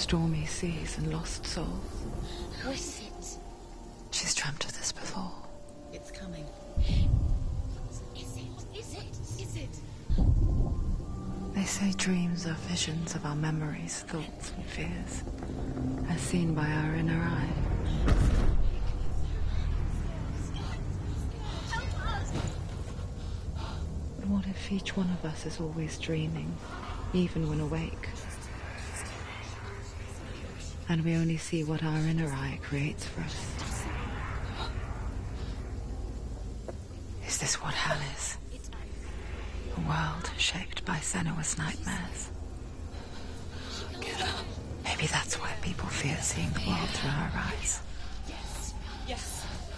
stormy seas and lost souls. Who is it? She's dreamt of this before. It's coming. Is it? Is it? Is it? They say dreams are visions of our memories, thoughts and fears, as seen by our inner eye. But what if each one of us is always dreaming, even when awake? And we only see what our inner eye creates for us. Is this what hell is? A world shaped by Senua's nightmares. Maybe that's why people fear seeing the world through her eyes. Yes,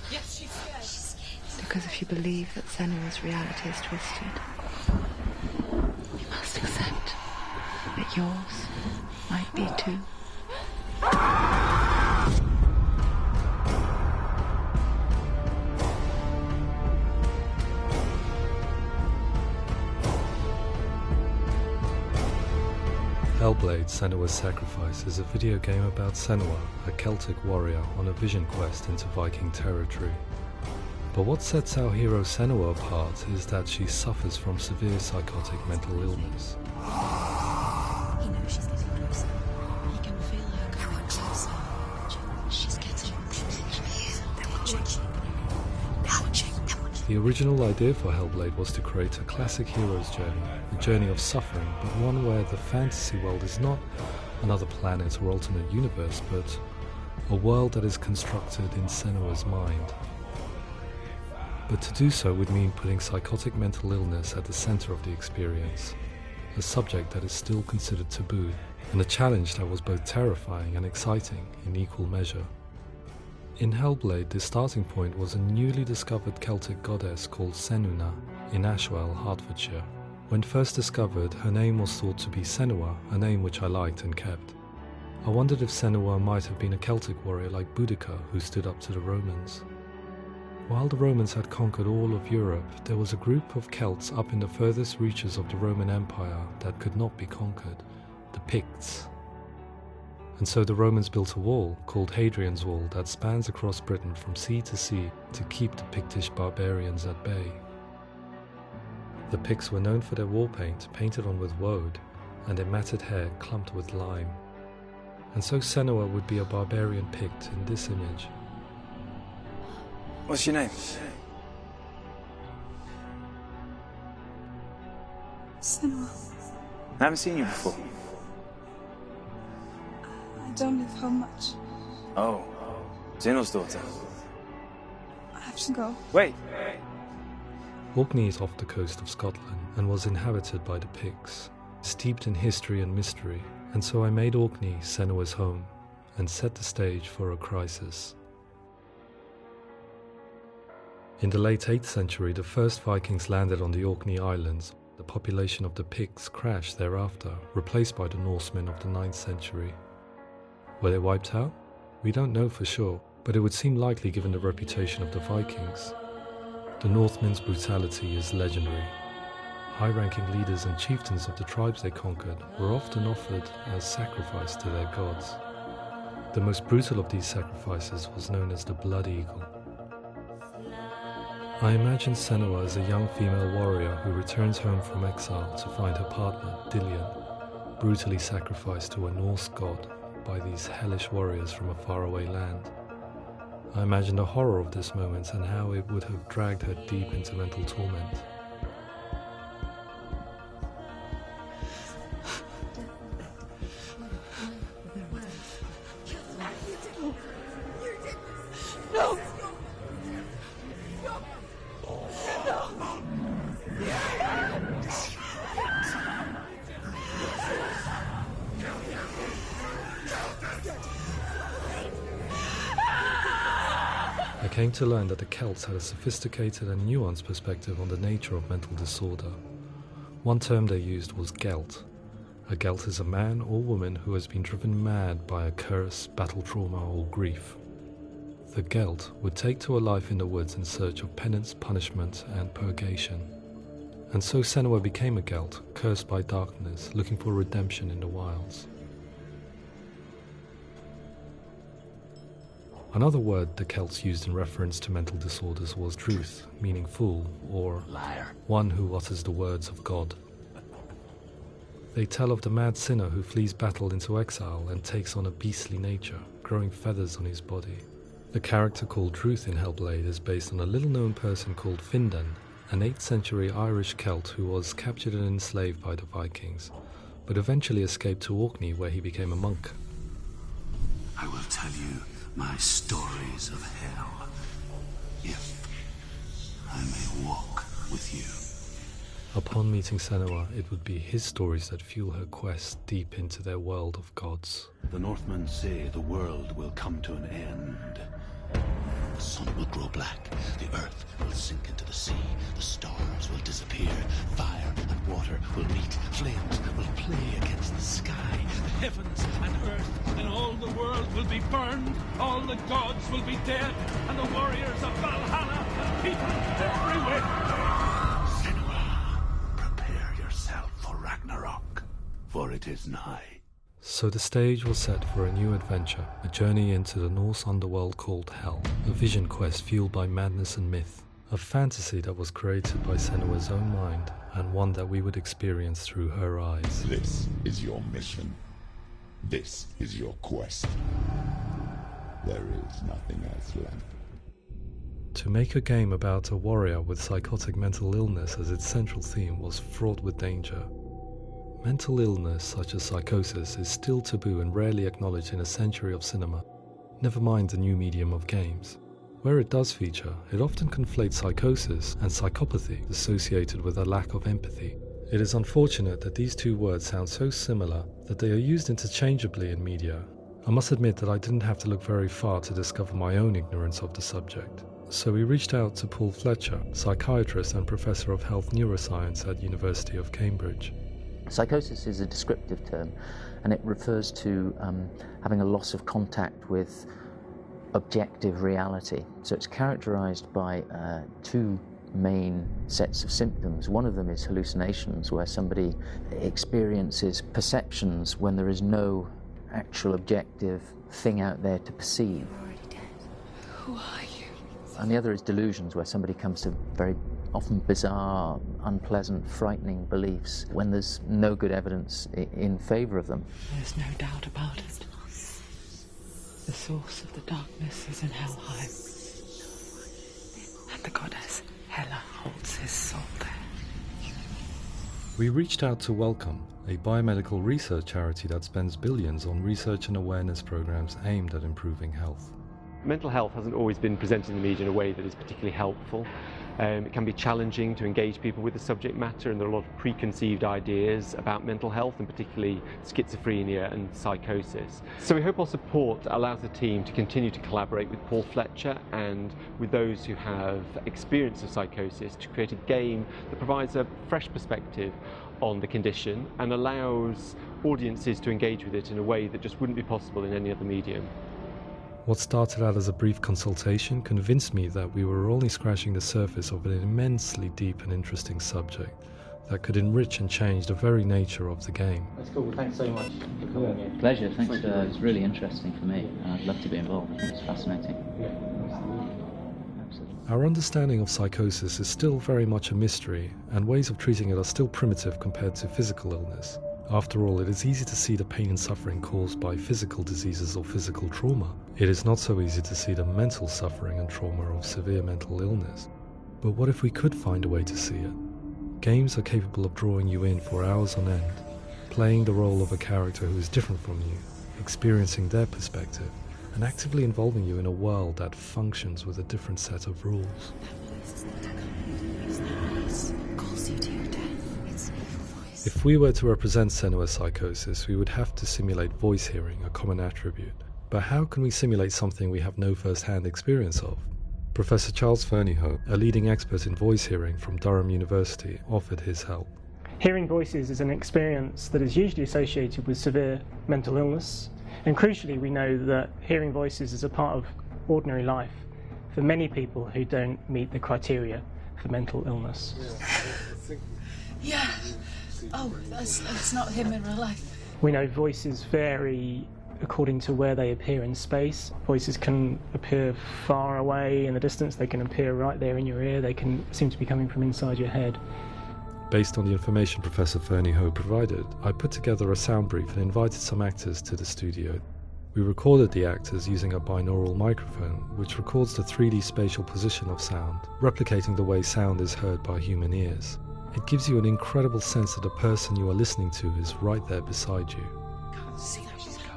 she's scared. Because if you believe that Senua's reality is twisted, you must accept that yours might be too. Hellblade Senua's Sacrifice is a video game about Senua, a Celtic warrior on a vision quest into Viking territory. But what sets our hero Senua apart is that she suffers from severe psychotic mental illness. He knows she's getting closer. He can feel her coming closer. She's getting closer. They're watching. The original idea for Hellblade was to create a classic hero's journey, a journey of suffering, but one where the fantasy world is not another planet or alternate universe, but a world that is constructed in Senua's mind. But to do so would mean putting psychotic mental illness at the center of the experience, a subject that is still considered taboo, and a challenge that was both terrifying and exciting in equal measure. In Hellblade, the starting point was a newly discovered Celtic goddess called Senua in Ashwell, Hertfordshire. When first discovered, her name was thought to be Senua, a name which I liked and kept. I wondered if Senua might have been a Celtic warrior like Boudica who stood up to the Romans. While the Romans had conquered all of Europe, there was a group of Celts up in the furthest reaches of the Roman Empire that could not be conquered, the Picts. And so the Romans built a wall, called Hadrian's Wall, that spans across Britain from sea to sea to keep the Pictish barbarians at bay. The Picts were known for their war paint, painted on with woad, and their matted hair clumped with lime. And so Senua would be a barbarian Pict in this image. What's your name? Senua. I haven't seen you before. I don't live home much. Oh, Zeno's daughter. I have to go. Wait. Orkney is off the coast of Scotland and was inhabited by the Picts, steeped in history and mystery, and so I made Orkney Senua's home and set the stage for a crisis. In the late 8th century, the first Vikings landed on the Orkney Islands. The population of the Picts crashed thereafter, replaced by the Norsemen of the 9th century. Were they wiped out? We don't know for sure, but it would seem likely given the reputation of the Vikings. The Northmen's brutality is legendary. High-ranking leaders and chieftains of the tribes they conquered were often offered as sacrifice to their gods. The most brutal of these sacrifices was known as the Blood Eagle. I imagine Senua as a young female warrior who returns home from exile to find her partner, Dillion, brutally sacrificed to a Norse god by these hellish warriors from a faraway land. I imagine the horror of this moment and how it would have dragged her deep into mental torment. I came to learn that the Celts had a sophisticated and nuanced perspective on the nature of mental disorder. One term they used was gelt. A gelt is a man or woman who has been driven mad by a curse, battle trauma, or grief. The gelt would take to a life in the woods in search of penance, punishment, and purgation. And so Senua became a gelt, cursed by darkness, looking for redemption in the wilds. Another word the Celts used in reference to mental disorders was druth, meaning fool, or Liar. one who utters the words of God. They tell of the mad sinner who flees battle into exile and takes on a beastly nature, growing feathers on his body. The character called Druth in Hellblade is based on a little-known person called Findan, an 8th century Irish Celt who was captured and enslaved by the Vikings, but eventually escaped to Orkney where he became a monk. I will tell you my stories of hell, if I may walk with you. Upon meeting Senua, it would be his stories that fuel her quest deep into their world of gods. The Northmen say the world will come to an end. The sun will grow black, the earth will sink into the sea, the stars will disappear, fire and water will meet, flames will play against the sky, the heavens and earth and all the world will be burned, all the gods will be dead, and the warriors of Valhalla and people everywhere. Senua, prepare yourself for Ragnarok, for it is nigh. So the stage was set for a new adventure, a journey into the Norse underworld called Hell, a vision quest fueled by madness and myth, a fantasy that was created by Senua's own mind, and one that we would experience through her eyes. This is your mission. This is your quest. There is nothing else left. To make a game about a warrior with psychotic mental illness as its central theme was fraught with danger. Mental illness such as psychosis is still taboo and rarely acknowledged in a century of cinema, never mind the new medium of games. Where it does feature, it often conflates psychosis and psychopathy associated with a lack of empathy. It is unfortunate that these two words sound so similar that they are used interchangeably in media. I must admit that I didn't have to look very far to discover my own ignorance of the subject. So we reached out to Paul Fletcher, psychiatrist and professor of health neuroscience at University of Cambridge. Psychosis is a descriptive term, and it refers to having a loss of contact with objective reality. So it's characterized by two main sets of symptoms. One of them is hallucinations, where somebody experiences perceptions when there is no actual objective thing out there to perceive. You're already dead. Who are you? And the other is delusions, where somebody comes to very often bizarre, unpleasant, frightening beliefs when there's no good evidence in favour of them. There's no doubt about it. The source of the darkness is in Helheim. And the goddess Hela holds his soul there. We reached out to Welcome, a biomedical research charity that spends billions on research and awareness programs aimed at improving health. Mental health hasn't always been presented in the media in a way that is particularly helpful. It can be challenging to engage people with the subject matter, and there are a lot of preconceived ideas about mental health, and particularly schizophrenia and psychosis. So we hope our support allows the team to continue to collaborate with Paul Fletcher and with those who have experience of psychosis to create a game that provides a fresh perspective on the condition and allows audiences to engage with it in a way that just wouldn't be possible in any other medium. What started out as a brief consultation convinced me that we were only scratching the surface of an immensely deep and interesting subject that could enrich and change the very nature of the game. That's cool. Thanks so much for coming in. Pleasure. Thanks. It's really interesting for me. I'd love to be involved. I think it's fascinating. Absolutely. Our understanding of psychosis is still very much a mystery, and ways of treating it are still primitive compared to physical illness. After all, it is easy to see the pain and suffering caused by physical diseases or physical trauma. It is not so easy to see the mental suffering and trauma of severe mental illness. But what if we could find a way to see it? Games are capable of drawing you in for hours on end, playing the role of a character who is different from you, experiencing their perspective, and actively involving you in a world that functions with a different set of rules. If we were to represent Senua's psychosis, we would have to simulate voice hearing, a common attribute. But how can we simulate something we have no first-hand experience of? Professor Charles Fernyhough, a leading expert in voice hearing from Durham University, offered his help. Hearing voices is an experience that is usually associated with severe mental illness, and crucially we know that hearing voices is a part of ordinary life for many people who don't meet the criteria for mental illness. Yeah. Oh, that's not him in real life. We know voices vary according to where they appear in space. Voices can appear far away in the distance, they can appear right there in your ear, they can seem to be coming from inside your head. Based on the information Professor Fernie Ho provided, I put together a sound brief and invited some actors to the studio. We recorded the actors using a binaural microphone, which records the 3D spatial position of sound, replicating the way sound is heard by human ears. It gives you an incredible sense that the person you are listening to is right there beside you. Can't see where she's going.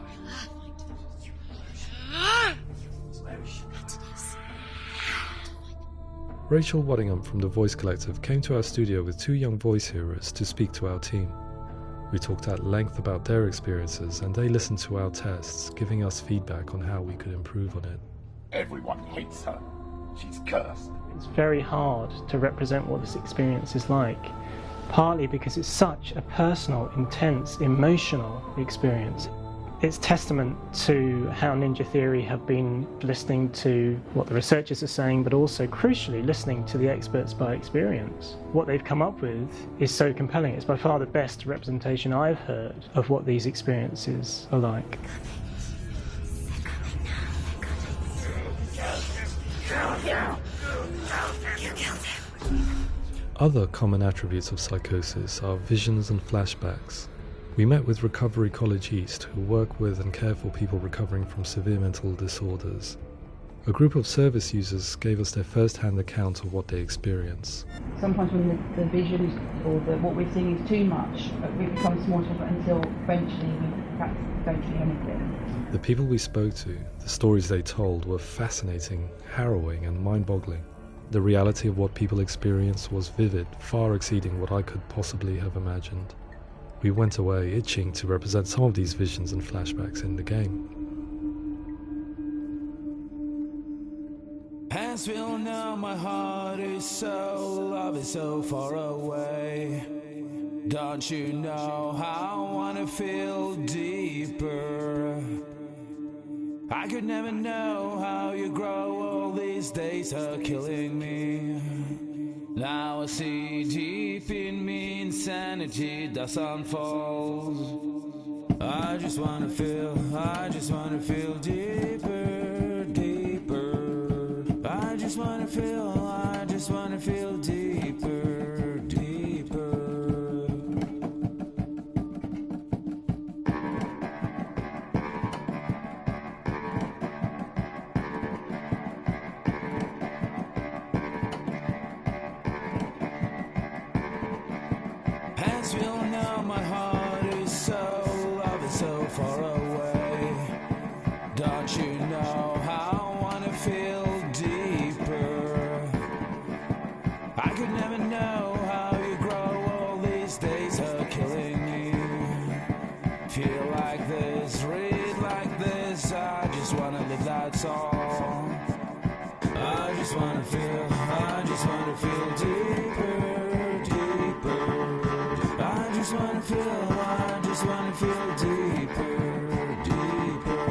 Rachel Waddingham from the Voice Collective came to our studio with 2 young voice hearers to speak to our team. We talked at length about their experiences and they listened to our tests, giving us feedback on how we could improve on it. Everyone hates her. She's cursed. It's very hard to represent what this experience is like, partly because it's such a personal, intense, emotional experience. It's testament to how Ninja Theory have been listening to what the researchers are saying, but also, crucially, listening to the experts by experience. What they've come up with is so compelling. It's by far the best representation I've heard of what these experiences are like. Other common attributes of psychosis are visions and flashbacks. We met with Recovery College East, who work with and care for people recovering from severe mental disorders. A group of service users gave us their first-hand account of what they experience. Sometimes when the visions or what we're seeing is too much, it becomes more difficult until eventually we perhaps don't see anything. The people we spoke to, the stories they told, were fascinating, harrowing and mind-boggling. The reality of what people experienced was vivid, far exceeding what I could possibly have imagined. We went away itching to represent some of these visions and flashbacks in the game. As we all know, my heart is so, love is so far away. Don't you know how I wanna feel deeper? I could never know how you grow, all these days are killing me. Now I see deep in me insanity does unfold. I just wanna feel deeper, deeper. I just wanna feel deeper, deeper. As we all know, my heart is so, love is so far away. Don't you know how I wanna feel deeper? I could never know how you grow, all these days are killing me. Feel like this, read like this, I just wanna live, that's all. I just wanna feel deeper, deeper. I just wanna feel deeper, deeper.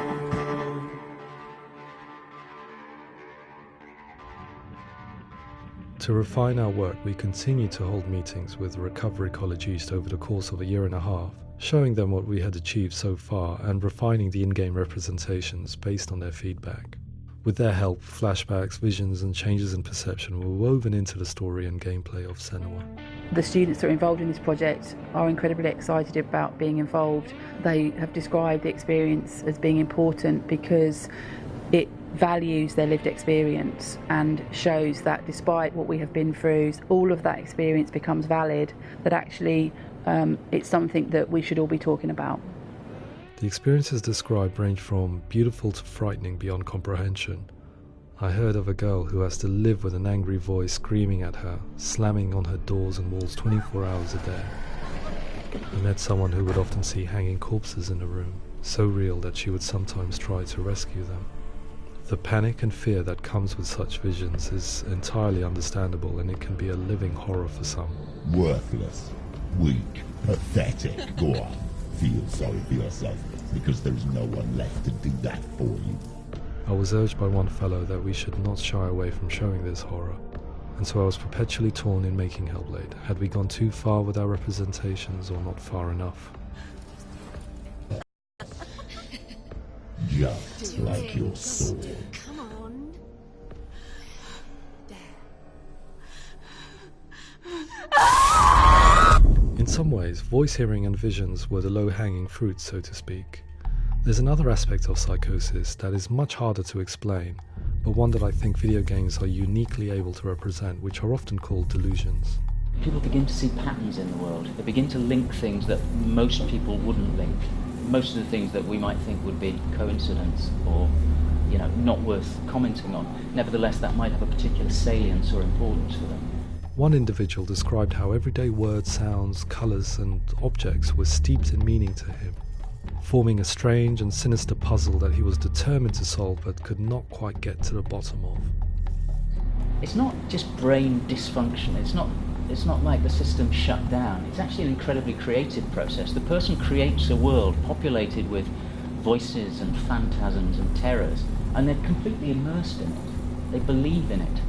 To refine our work, we continue to hold meetings with Recovery College East over the course of a year and a half, showing them what we had achieved so far and refining the in-game representations based on their feedback. With their help, flashbacks, visions and changes in perception were woven into the story and gameplay of Senua. The students that are involved in this project are incredibly excited about being involved. They have described the experience as being important because it values their lived experience and shows that despite what we have been through, all of that experience becomes valid, that actually it's something that we should all be talking about. The experiences described range from beautiful to frightening beyond comprehension. I heard of a girl who has to live with an angry voice screaming at her, slamming on her doors and walls 24 hours a day. I met someone who would often see hanging corpses in a room, so real that she would sometimes try to rescue them. The panic and fear that comes with such visions is entirely understandable, and it can be a living horror for some. Worthless, weak, pathetic. Go on, feel sorry for yourself, because there is no one left to do that for you. I was urged by one fellow that we should not shy away from showing this horror, and so I was perpetually torn in making Hellblade. Had we gone too far with our representations or not far enough? your soul. Come on. In some ways, voice hearing and visions were the low-hanging fruit, so to speak. There's another aspect of psychosis that is much harder to explain, but one that I think video games are uniquely able to represent, which are often called delusions. People begin to see patterns in the world. They begin to link things that most people wouldn't link. Most of the things that we might think would be coincidence or, not worth commenting on. Nevertheless, that might have a particular salience or importance for them. One individual described how everyday words, sounds, colours and objects were steeped in meaning to him, forming a strange and sinister puzzle that he was determined to solve but could not quite get to the bottom of. It's not just brain dysfunction, it's not like the system shut down. It's actually an incredibly creative process. The person creates a world populated with voices and phantasms and terrors, and they're completely immersed in it. They believe in it.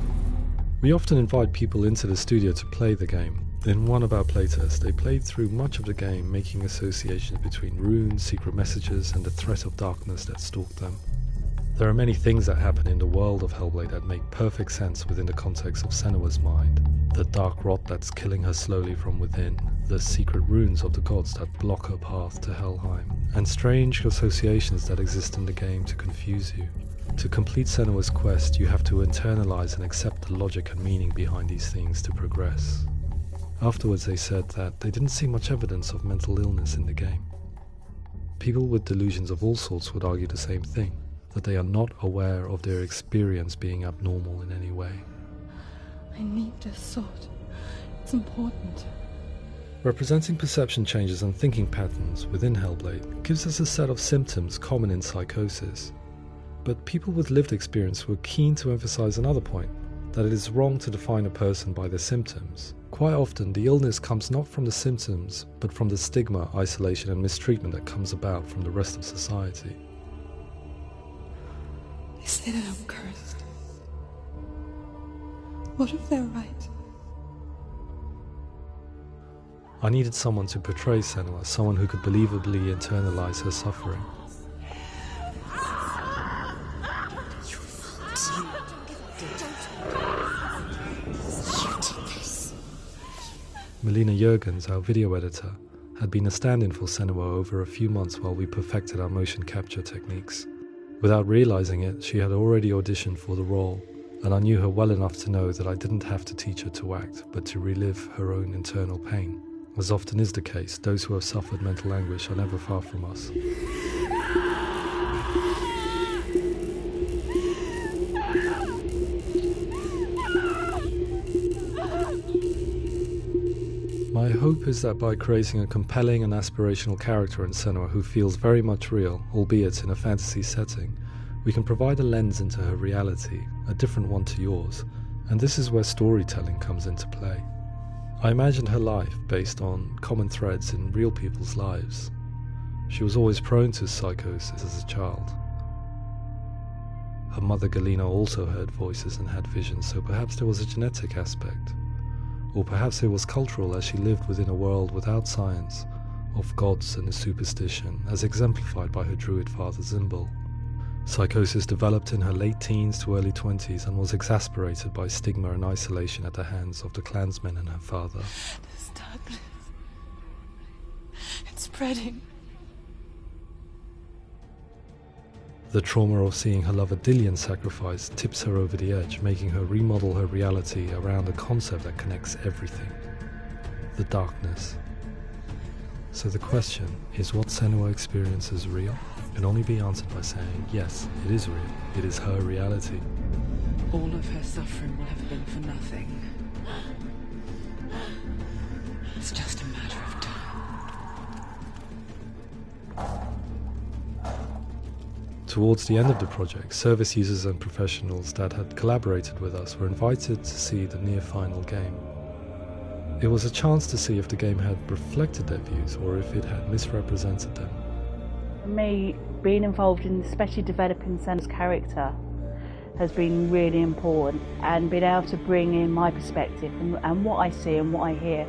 We often invite people into the studio to play the game. In one of our playtests, they played through much of the game, making associations between runes, secret messages, and the threat of darkness that stalked them. There are many things that happen in the world of Hellblade that make perfect sense within the context of Senua's mind. The dark rot that's killing her slowly from within, the secret runes of the gods that block her path to Helheim, and strange associations that exist in the game to confuse you. To complete Senua's quest, you have to internalize and accept the logic and meaning behind these things to progress. Afterwards they said that they didn't see much evidence of mental illness in the game. People with delusions of all sorts would argue the same thing, that they are not aware of their experience being abnormal in any way. I need this sword. It's important. Representing perception changes and thinking patterns within Hellblade gives us a set of symptoms common in psychosis. But people with lived experience were keen to emphasize another point, that it is wrong to define a person by their symptoms. Quite often, the illness comes not from the symptoms, but from the stigma, isolation and mistreatment that comes about from the rest of society. They say that I'm cursed. What if they're right? I needed someone to portray Senua, someone who could believably internalize her suffering. Melina Jurgens, our video editor, had been a stand-in for Senua over a few months while we perfected our motion capture techniques. Without realizing it, she had already auditioned for the role, and I knew her well enough to know that I didn't have to teach her to act, but to relive her own internal pain. As often is the case, those who have suffered mental anguish are never far from us. My hope is that by creating a compelling and aspirational character in Senua who feels very much real, albeit in a fantasy setting, we can provide a lens into her reality, a different one to yours, and this is where storytelling comes into play. I imagined her life based on common threads in real people's lives. She was always prone to psychosis as a child. Her mother Galina also heard voices and had visions, so perhaps there was a genetic aspect. Or perhaps it was cultural, as she lived within a world without science, of gods and superstition, as exemplified by her druid father Zimbal. Psychosis developed in her late teens to early 20s and was exasperated by stigma and isolation at the hands of the clansmen and her father. This darkness. It's spreading. The trauma of seeing her lover Dillian sacrificed tips her over the edge, making her remodel her reality around a concept that connects everything: the darkness. So the question, is what Senua experiences real? Can only be answered by saying, yes, it is real. It is her reality. All of her suffering will have been for nothing. It's just a matter of time. Towards the end of the project, service users and professionals that had collaborated with us were invited to see the near-final game. It was a chance to see if the game had reflected their views or if it had misrepresented them. For me, being involved in especially developing Senua's character has been really important, and being able to bring in my perspective and what I see and what I hear,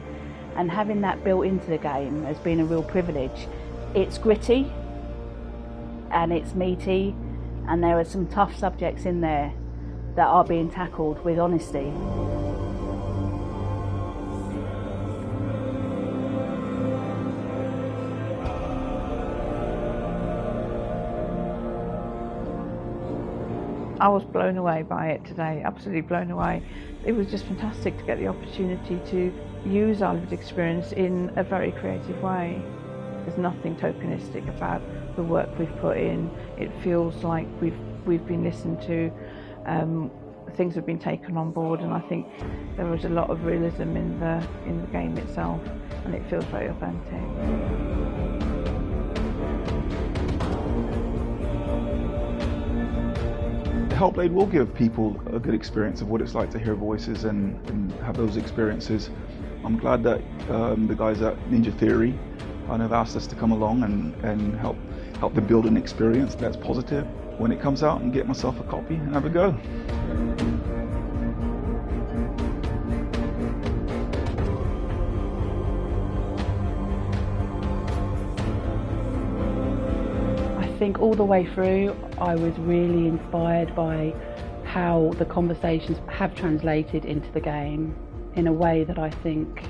and having that built into the game has been a real privilege. It's gritty and it's meaty, and there are some tough subjects in there that are being tackled with honesty. I was blown away by it today, absolutely blown away. It was just fantastic to get the opportunity to use our lived experience in a very creative way. There's nothing tokenistic about the work we've put in. It feels like we've been listened to, things have been taken on board, and I think there was a lot of realism in the game itself, and it feels very authentic. Hellblade will give people a good experience of what it's like to hear voices and have those experiences. I'm glad that the guys at Ninja Theory have asked us to come along and help them build an experience that's positive when it comes out, and get myself a copy and have a go. I think all the way through I was really inspired by how the conversations have translated into the game in a way that I think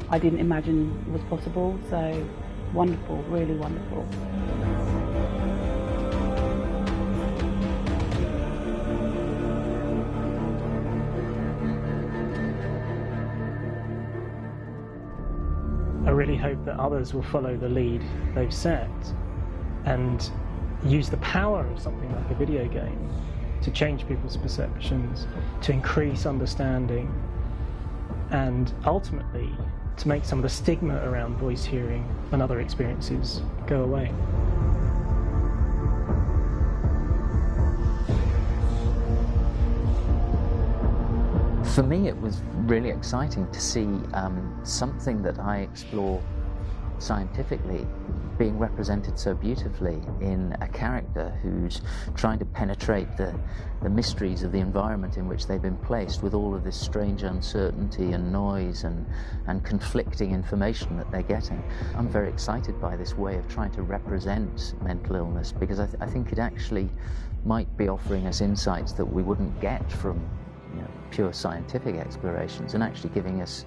I didn't imagine was possible. So wonderful, really wonderful. I really hope that others will follow the lead they've set and use the power of something like a video game to change people's perceptions, to increase understanding, and ultimately to make some of the stigma around voice hearing and other experiences go away. For me, it was really exciting to see something that I explore scientifically being represented so beautifully in a character who's trying to penetrate the mysteries of the environment in which they've been placed, with all of this strange uncertainty and noise and conflicting information that they're getting. I'm very excited by this way of trying to represent mental illness, because I think it actually might be offering us insights that we wouldn't get from pure scientific explorations, and actually giving us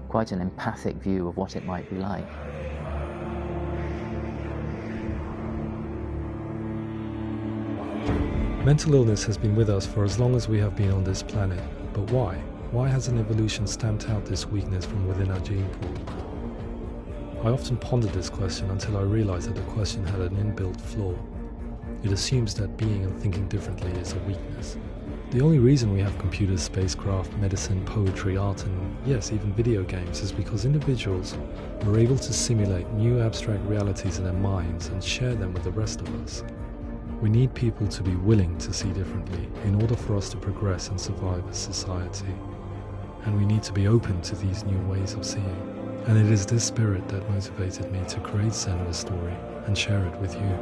quite an empathic view of what it might be like. Mental illness has been with us for as long as we have been on this planet, but why? Why hasn't evolution stamped out this weakness from within our gene pool? I often pondered this question until I realized that the question had an inbuilt flaw. It assumes that being and thinking differently is a weakness. The only reason we have computers, spacecraft, medicine, poetry, art, and yes, even video games is because individuals were able to simulate new abstract realities in their minds and share them with the rest of us. We need people to be willing to see differently in order for us to progress and survive as society. And we need to be open to these new ways of seeing. And it is this spirit that motivated me to create Senua's story and share it with you.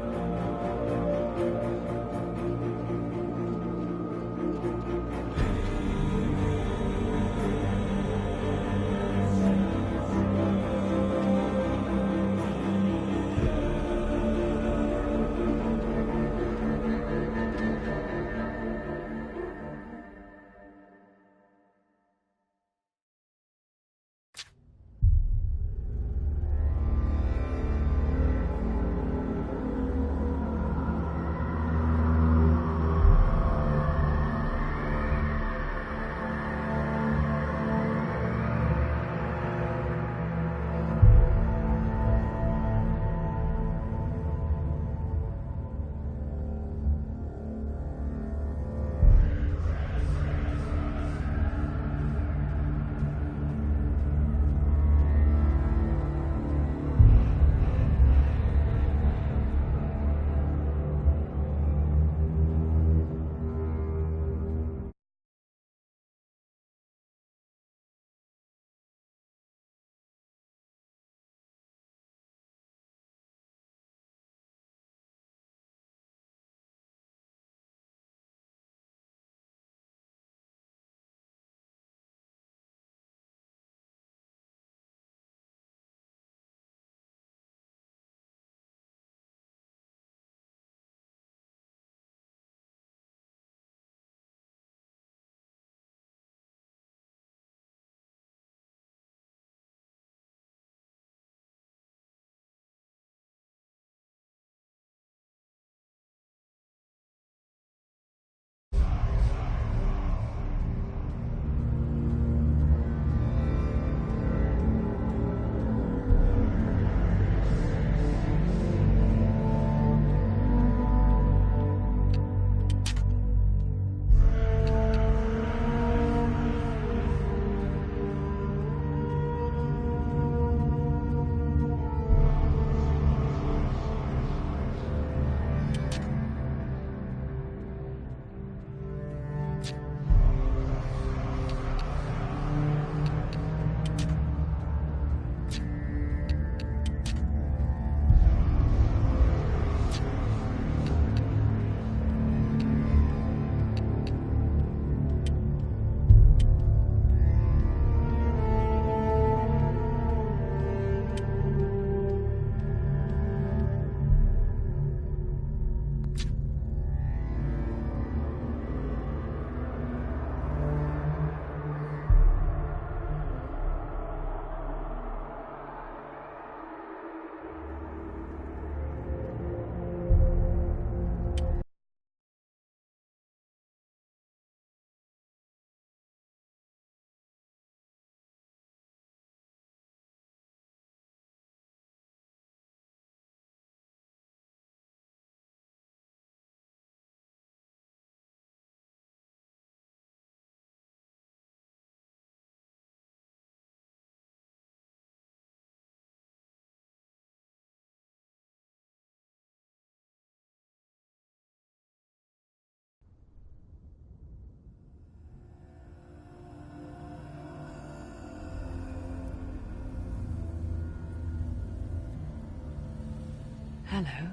Hello.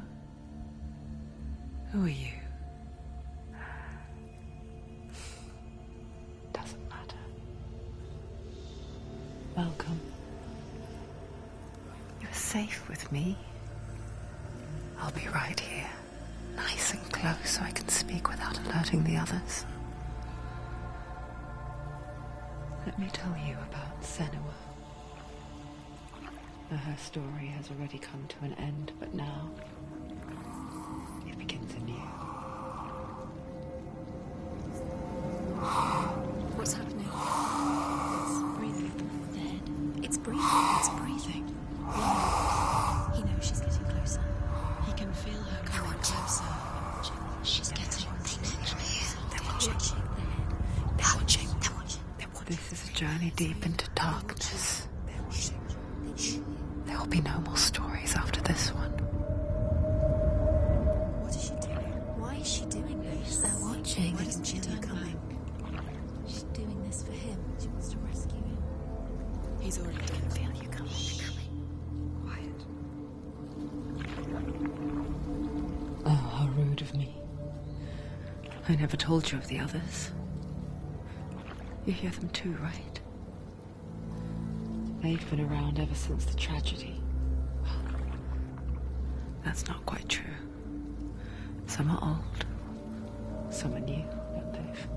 Who are you? Doesn't matter. Welcome. You're safe with me. I'll be right here, nice and close so I can speak without alerting the others. Let me tell you about Senua. Her story has already come to an end, but now it begins anew. What's happening? It's breathing. Dead. It's breathing. It's breathing. Why? He knows she's getting closer. He can feel her coming closer. She's getting closer. They're watching. They're watching. They're watching. This is a journey deep into darkness. There will be no more stories after this one. What is she doing? Why is she doing this? They're watching. They can feel her coming. She's doing this for him. She wants to rescue him. He's already done. Feel you coming. Quiet. Oh, how rude of me. I never told you of the others. You hear them too, right? They've been around ever since the tragedy. Well, that's not quite true. Some are old, some are new, but they've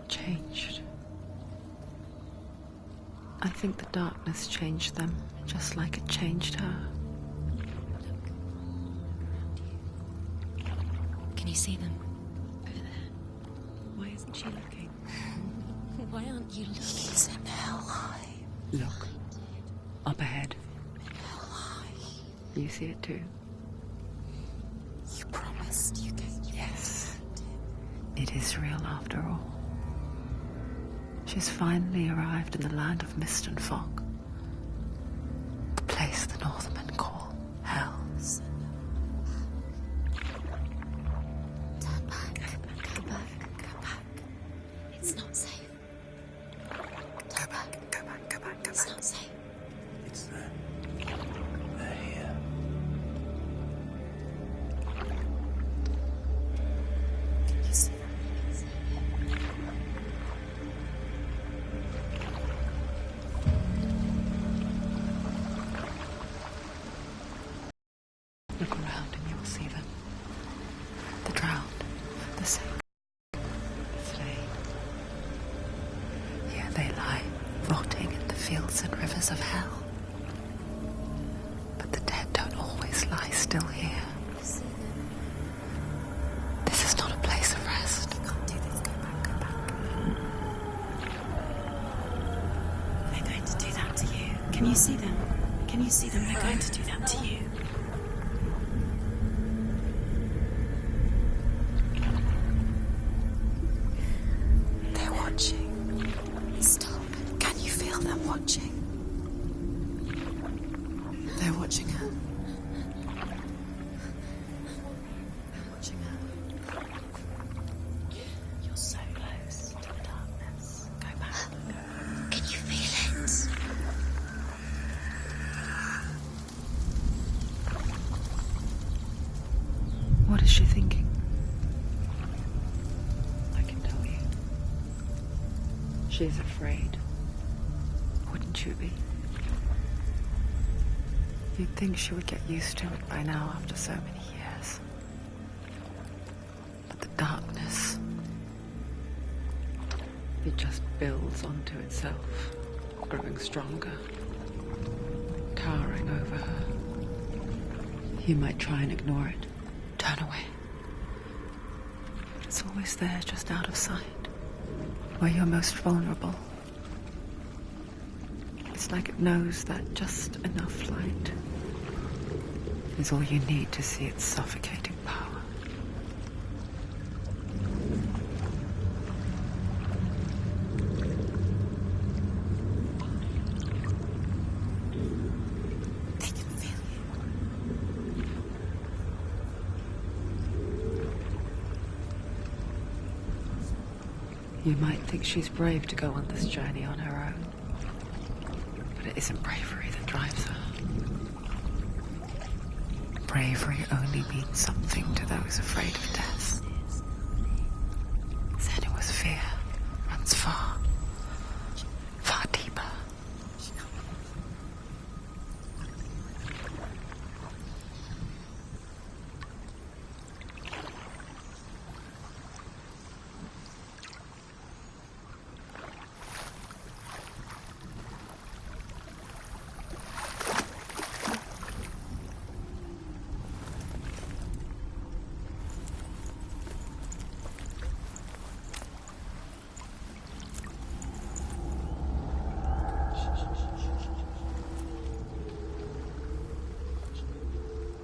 changed. I think the darkness changed them, just like it changed her. Can you see them? Over there. Why isn't she looking? Why aren't you looking? He's in hell high. Look. Up ahead. Hell high. You see it too? You promised you gave. Yes. It is real after all. She's finally arrived in the land of mist and fog. The place the Northmen call hell. Turn back. Go back. Go back. It's not safe. Go back, go back, go back, go It's back. not safe. It's there. They're here. Can you see them? Look around and you'll see them. The drowned, the sick, the slain. Here they lie, rotting in the fields and rivers of hell. But the dead don't always lie still here. This is not a place of rest. You can't do this. Go back. Go back. They're going to do that to you. Can you see them? Can you see them? They're going to do that to you. They're watching. Stop. Can you feel them watching? They're watching her. They're watching her. You're so close to the darkness. Go back. Can you feel it? What is she thinking? I can tell you. She's afraid. Wouldn't you be? You'd think she would get used to it by now after so many years. But the darkness, it just builds onto itself, growing stronger, towering over her. You might try and ignore it, turn away. But it's always there, just out of sight, where you're most vulnerable. It's like it knows that just enough light is all you need to see its suffocating power. They can feel You might think she's brave to go on this journey on her own, but it isn't bravery that drives her. bravery only means something to those afraid of death. Senua's fear runs far, far deeper.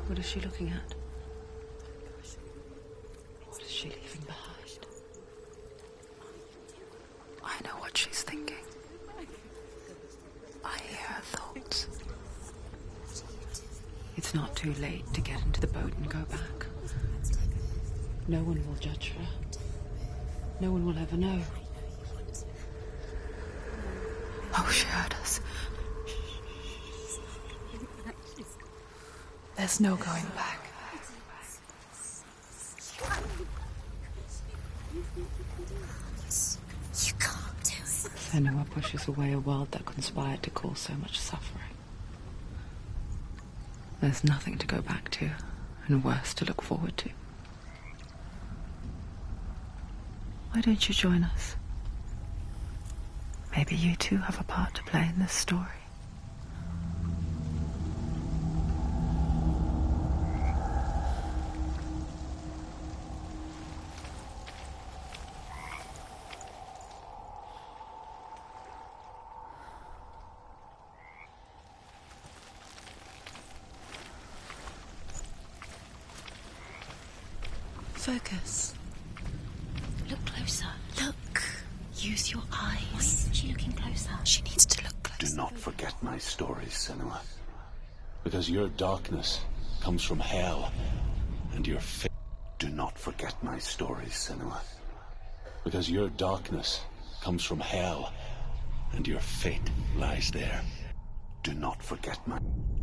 What is she looking at? What is she leaving behind? I know what she's thinking. I hear her thoughts. It's not too late to get into the boat and go back. No one will judge her. No one will ever know. Oh, she heard us. There's no going back. You can't do it. Senua pushes away a world that conspired to cause so much suffering. There's nothing to go back to, and worse to look forward to. Why don't you join us? Maybe you too have a part to play in this story. Focus. Look closer. Look. Use your eyes. Why isn't she looking closer? She needs to look closer. Do not forget my stories, Senua. Because your darkness comes from hell, and your fate. Do not forget my stories, Senua. Because your darkness comes from hell, and your fate lies there. Do not forget my...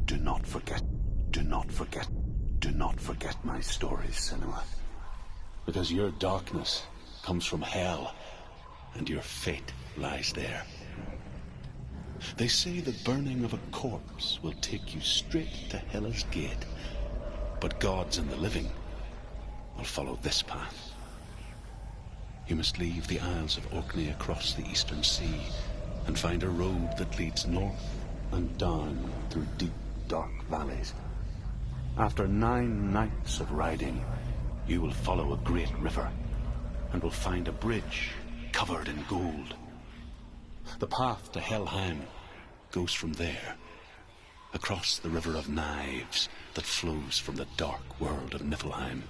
Do not forget... Do not forget... Do not forget my stories, Senua. Because your darkness comes from hell, and your fate lies there. They say the burning of a corpse will take you straight to Hela's gate, but gods and the living will follow this path. You must leave the Isles of Orkney across the eastern sea, and find a road that leads north and down through deep, dark valleys. After 9 nights of riding, you will follow a great river, and will find a bridge covered in gold. The path to Helheim goes from there, across the river of knives that flows from the dark world of Niflheim.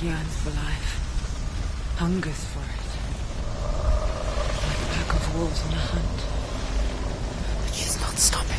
Yearns for life, hungers for it, like a pack of wolves on a hunt. But she's not stopping.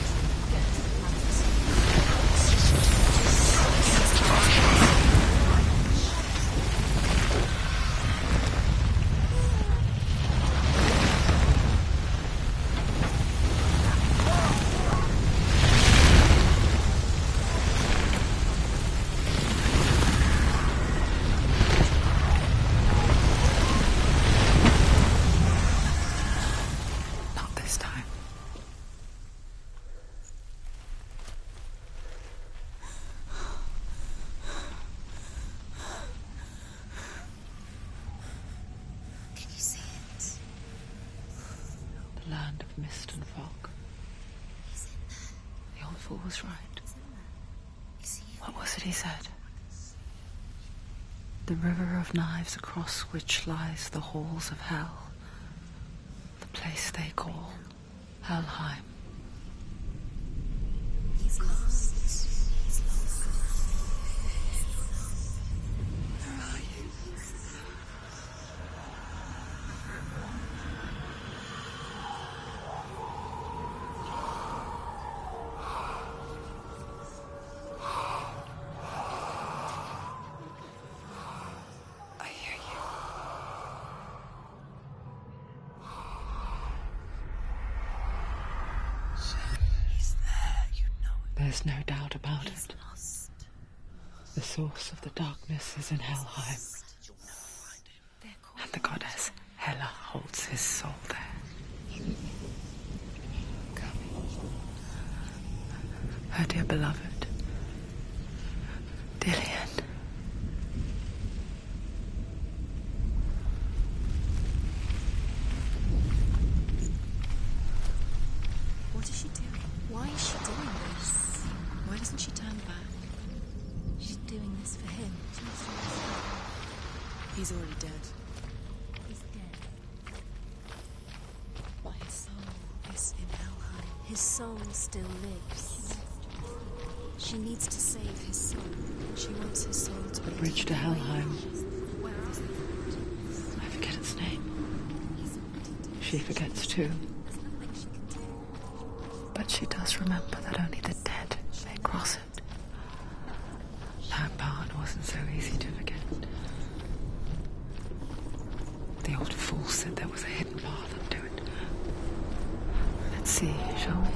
land of mist and fog. The old fool was right. What was it he said? The river of knives across which lies the halls of hell. The place they call Helheim. He's lost. He's lost. Where are you? I hear you. He's there, you know it. There's no doubt about it. The source of the darkness is in Helheim. And the goddess Hela holds his soul there. Her dear beloved, Dillian. What is she doing? Why is she doing this? Why doesn't she turn back? She's doing this for him. He's already dead. He's dead. But his soul is in Helheim. His soul still lives. She needs to save his soul. She wants his soul to The be bridge to Helheim. Where are they? I forget its name. She forgets too. But she does remember that only the dead may cross it. That part wasn't so easy to forget. The old fool said there was a hidden path up to it. Let's see, shall we?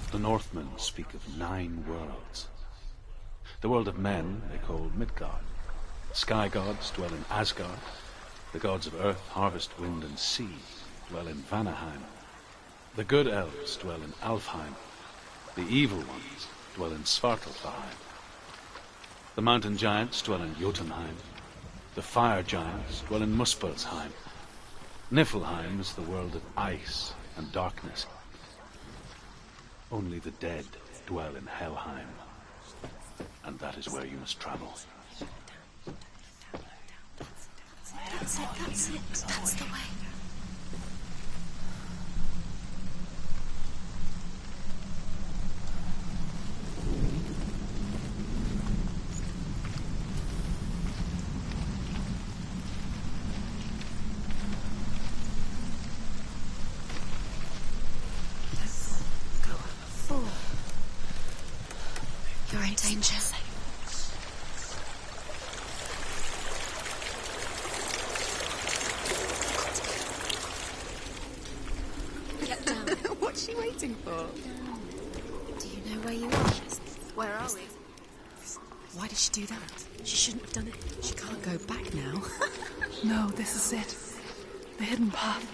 The Northmen speak of 9 worlds. The world of men they call Midgard. Sky gods dwell in Asgard. The gods of earth, harvest, wind, and sea dwell in Vanaheim. The good elves dwell in Alfheim. The evil ones dwell in Svartalfheim. The mountain giants dwell in Jotunheim. The fire giants dwell in Muspelheim. Niflheim is the world of ice and darkness. Only the dead dwell in Helheim, and that is where you must travel. That's it, that's it. That's the way. You're in danger. Get down. What's she waiting for? Do you know where you are? Where are we? Why did she do that? She shouldn't have done it. She can't go back now. No, this is it. The hidden path.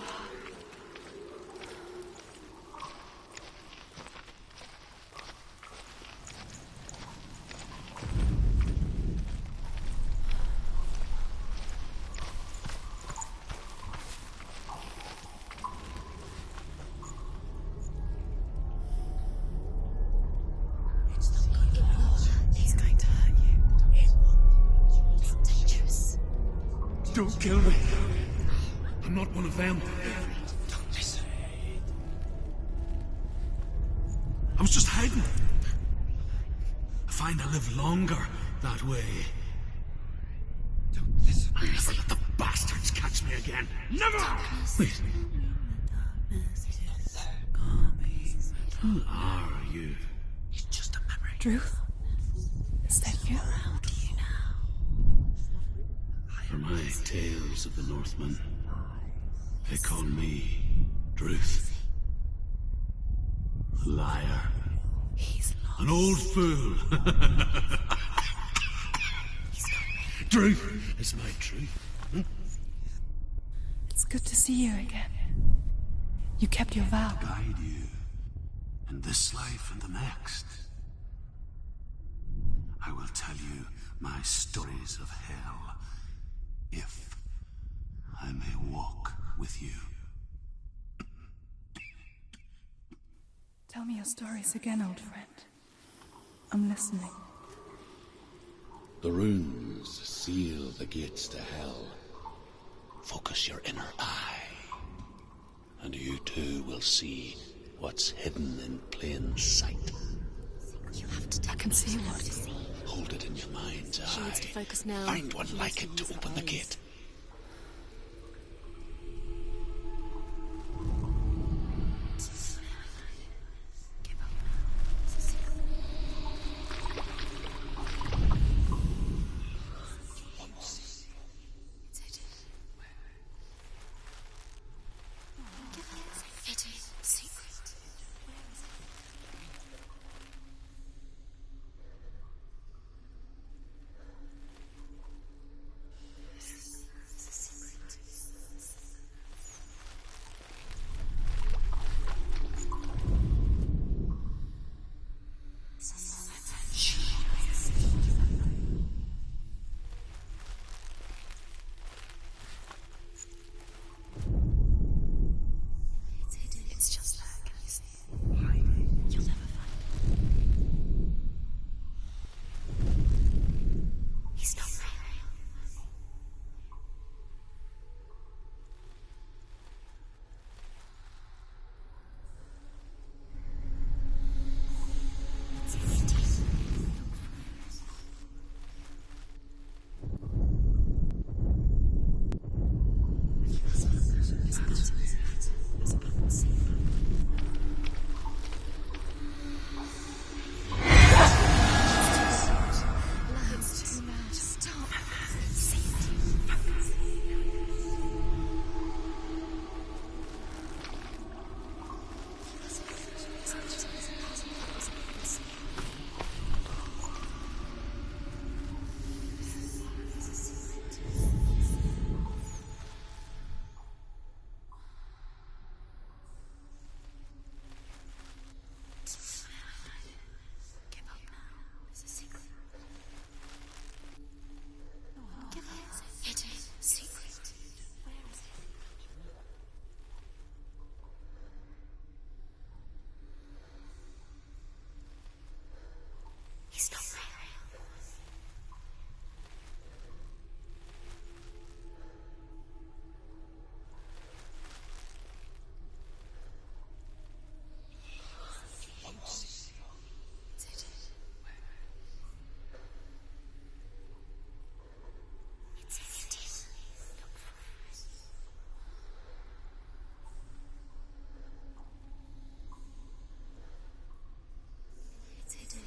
He's going to hurt you. It's dangerous. Don't kill me. I'm not one of them. Don't listen. I was just hiding. I find I live longer that way. Don't listen. I'll never let the bastards catch me again. Never! Wait. Who are you? It's just a memory. Drew? Is that you? Around you now. For my tales of the Northmen, they call me Truth. A liar. He's lost. An old fool. Truth is my truth. It's good to see you again. You kept your vow. Guide you in this life and the next. I will tell you my stories of hell, if I may walk with you. Tell me your stories again, old friend. I'm listening. The runes seal the gates to hell. Focus your inner eye, and you too will see what's hidden in plain sight. You have to take I can see what. Hold it in your mind's eye. She needs to focus now. Find one like it to open the gate.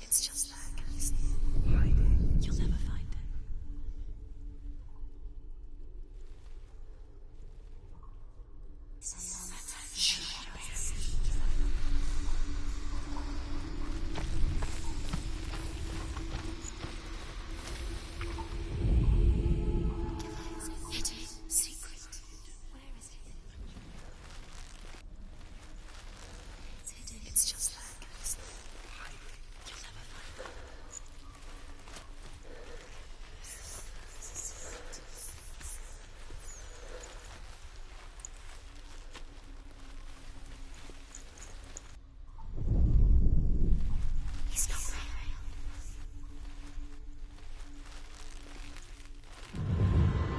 It's just there, can you see it? You'll never find it.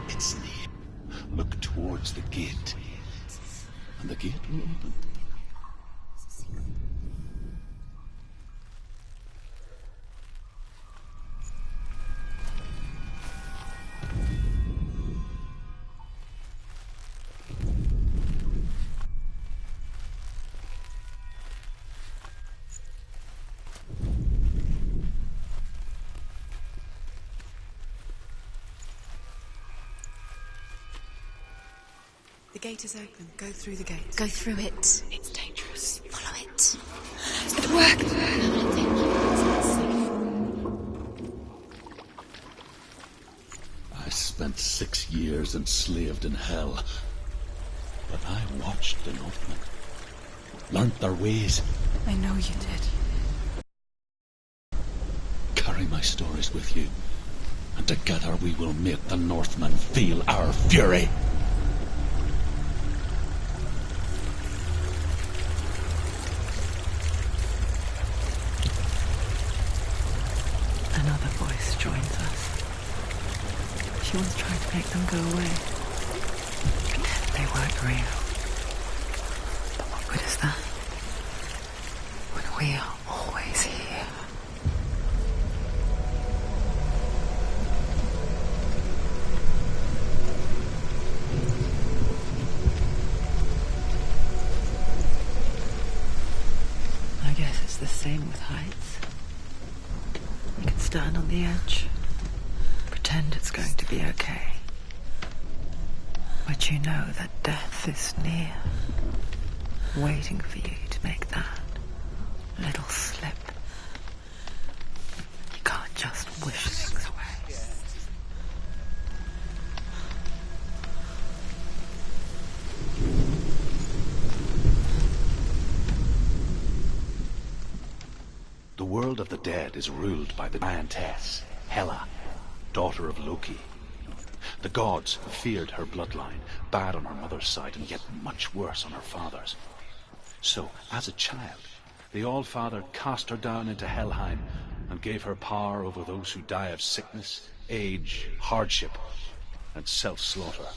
It's near. Look towards the gate, and the gate will open. The gate is open. Go through the gate. Go through it. It's dangerous. Follow it. It worked. I spent 6 years enslaved in hell, but I watched the Northmen, learnt their ways. I know you did. Carry my stories with you, and together we will make the Northmen feel our fury. Another voice joins us. She was trying to make them go away. Pretend they weren't real. But what good is that? When we are always here. I guess it's the same with heights. You can stand on the edge. Pretend it's going to be okay. But you know that death is near, waiting for you to make that little slip. You can't just wish things away. The world of the dead is ruled by the giantess, Hela, daughter of Loki. The gods feared her bloodline, bad on her mother's side and yet much worse on her father's. So, as a child, the All-Father cast her down into Helheim and gave her power over those who die of sickness, age, hardship, and self-slaughter.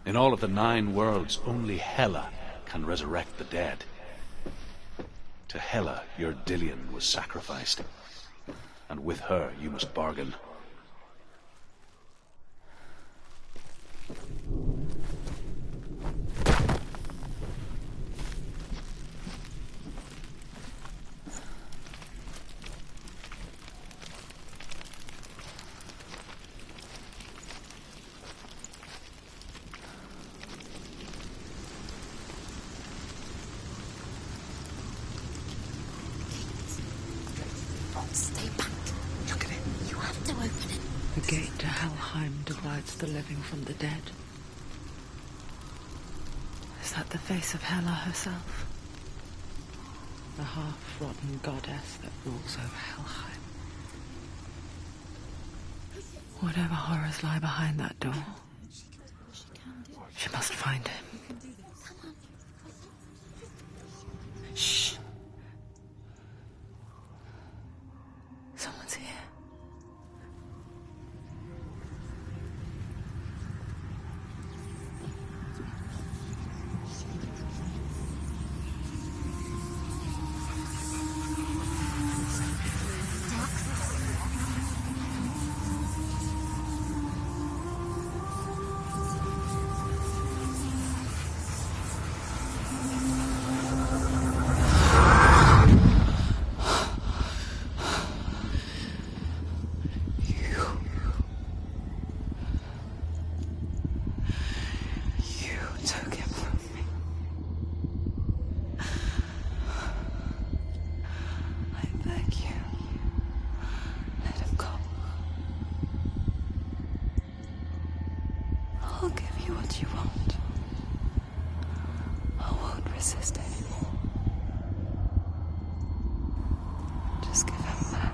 In all of the 9 worlds, only Hela can resurrect the dead. To Hela, your Dillion was sacrificed, and with her you must bargain. Stay back. Look at it. You have to open it. The gate to Helheim divides the living from the dead. Is that the face of Hela herself? The half-rotten goddess that rules over Helheim. Whatever horrors lie behind that door, she must find him. Shh. Someone's here. I'll give you what you want. I won't resist anymore. Just give him back.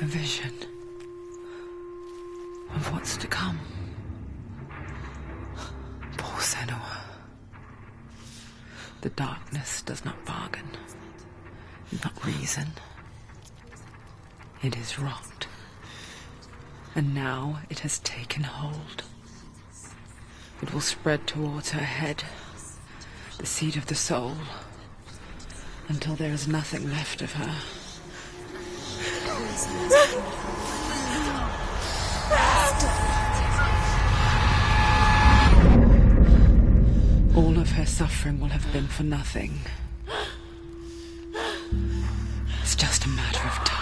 A vision of what's to come. Poor Senua. The darkness does not bargain, not reason. It is wrought, and now it has taken hold. It will spread towards her head, the seat of the soul, until there is nothing left of her. All of her suffering will have been for nothing. It's just a matter of time.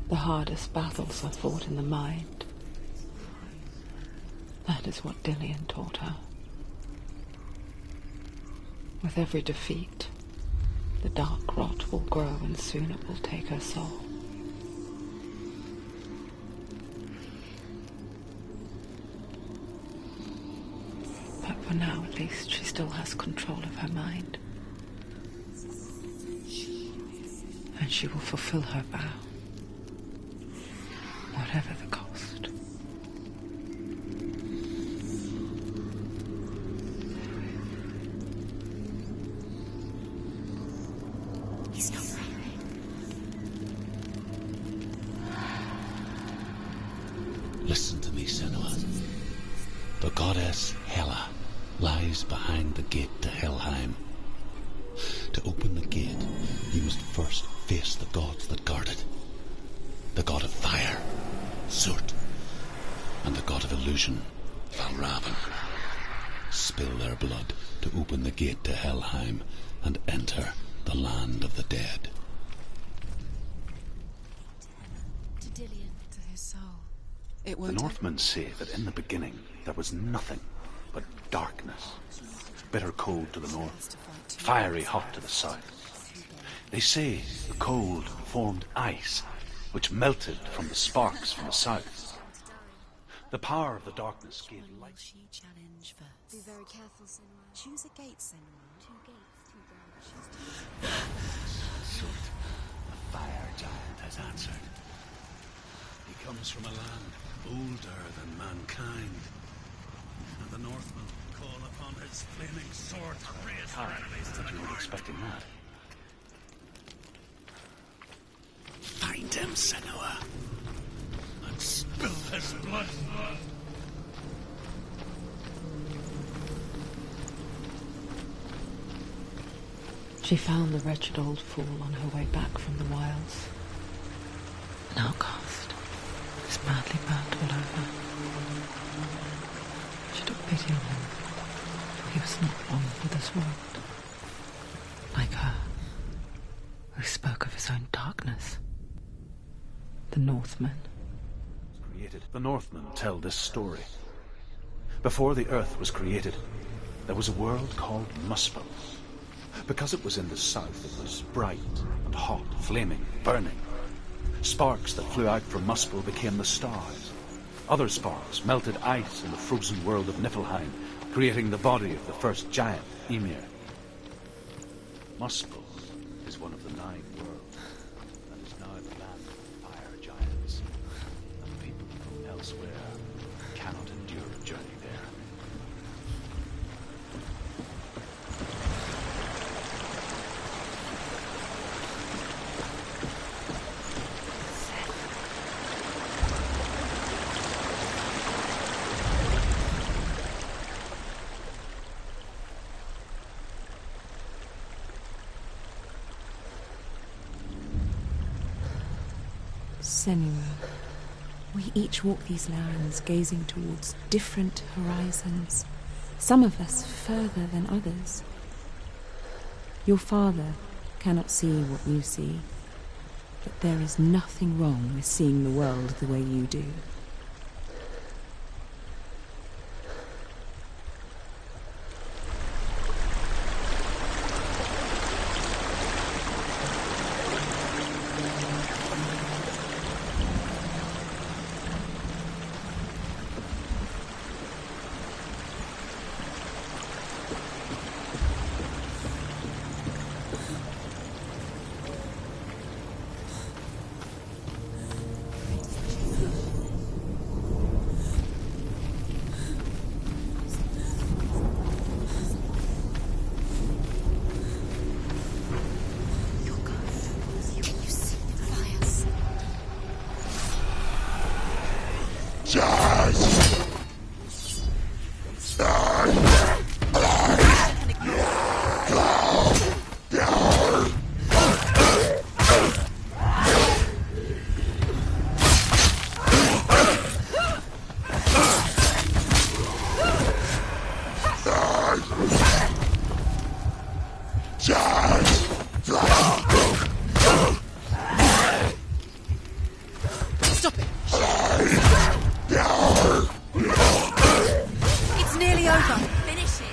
The hardest battles are fought in the mind. That is what Dillian taught her. With every defeat, the dark rot will grow and soon it will take her soul. But for now, at least, she still has control of her mind. And she will fulfill her vow. Whatever the cost. He's not right. Listen to me, Senua. The goddess Hela lies behind the gate to Helheim. To open the gate, you must first face the gods that guard it. The god of fire, Surt, and the god of illusion, Valravan. Spill their blood to open the gate to Helheim and enter the land of the dead. To To his soul. It The won't Northmen say that in the beginning there was nothing but darkness. Bitter cold to the north, fiery hot to the south. They say the cold formed ice, which melted from the sparks from the south. The power of the darkness gave light. She challenge first. Be very careful, Senua. Choose a gate, Senua. 2 gates, 2 down. Sult, the fire giant has answered. He comes from a land older than mankind, and the Northmen call upon his flaming sword to raise their enemies to the ground. Expecting that. Find him, Senua, and spill his blood. She found the wretched old fool on her way back from the wilds. An outcast, was madly burnt all over. She took pity on him, for he was not long for this world. Like her, who spoke of his own darkness. The Northmen. The Northmen tell this story. Before the earth was created, there was a world called Muspel. Because it was in the south, it was bright and hot, flaming, burning. Sparks that flew out from Muspel became the stars. Other sparks melted ice in the frozen world of Niflheim, creating the body of the first giant, Ymir. Muspel is one of the 9 worlds, and is now the land of fire giants. And people from elsewhere cannot endure a journey there. Senua, we each walk these lands gazing towards different horizons, some of us further than others. Your father cannot see what you see, but there is nothing wrong with seeing the world the way you do. Stop it! It's nearly over. Finish it.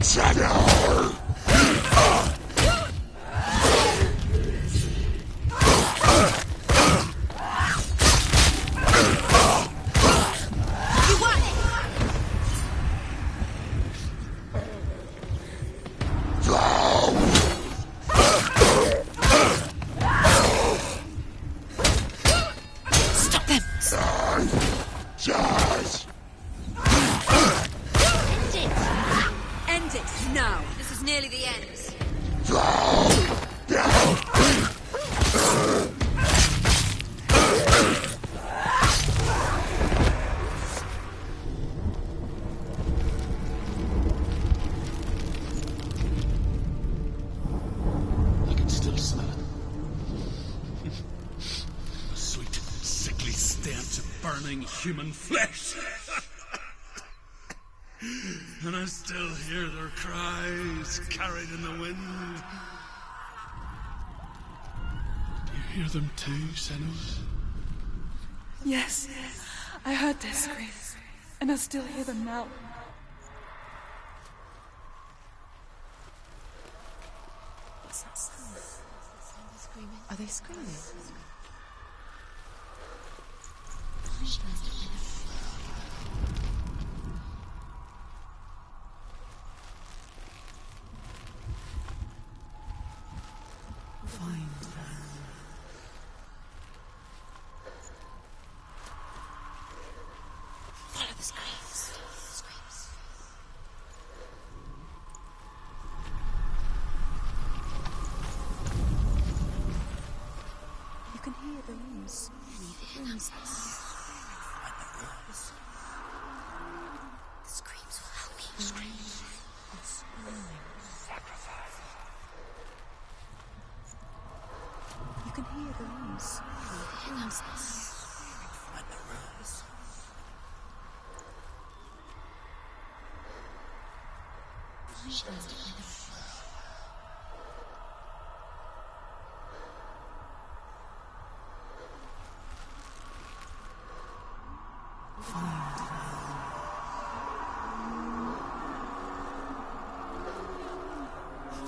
Shadow! Human flesh. And I still hear their cries carried in the wind. Do you hear them too, Senua? Yes, I heard their screams, and I still hear them now. What's that sound? Are they screaming? Follow the screams. You can hear the rooms. The screams will help you. You can hear the rooms.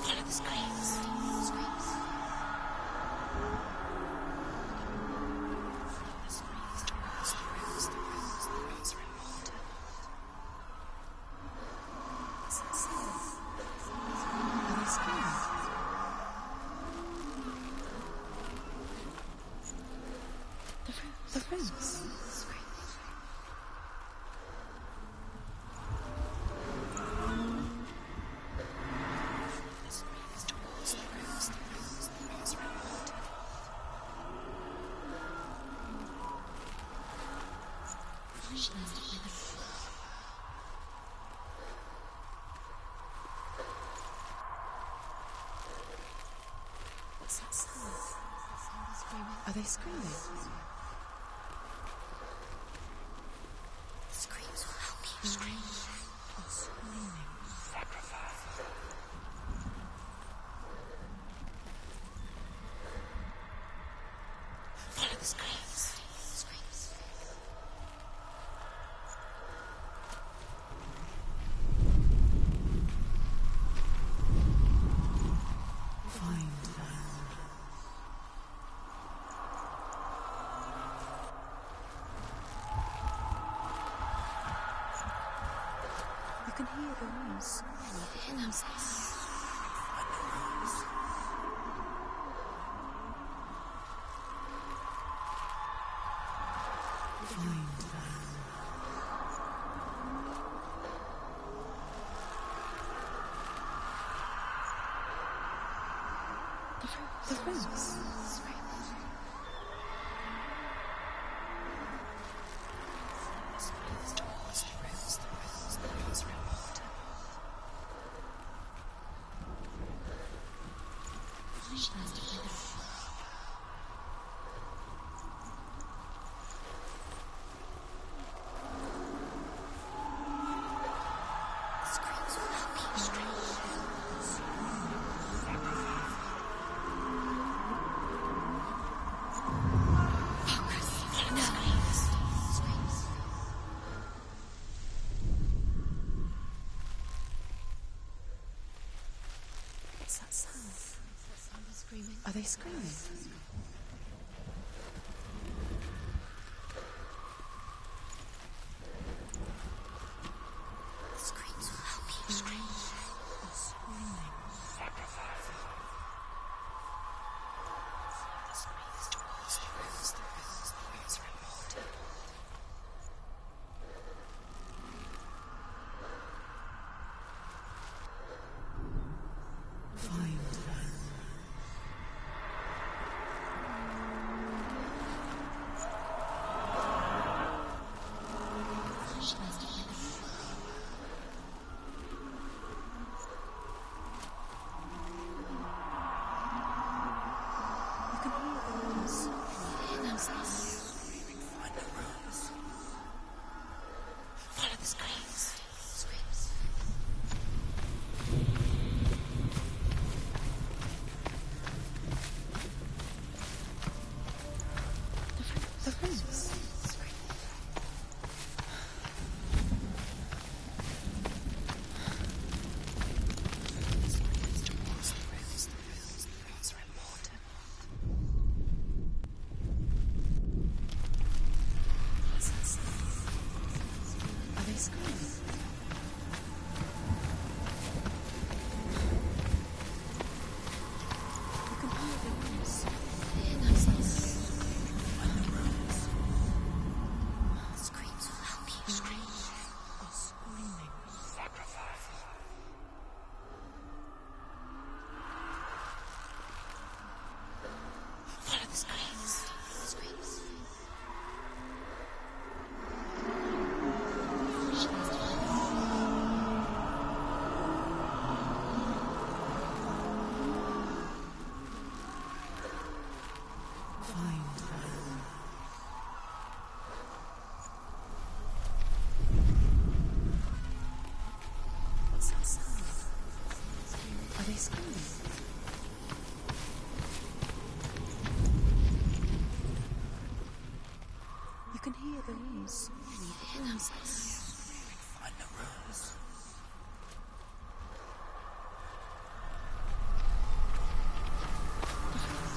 Follow the screams. The rooms. What's that sound? Are they screaming? The screams will help you. Follow the screams. You can hear the rooms. The rooms. What's that sound? Are they screaming? The screams will help you. can hear the rooms. Find the rooms.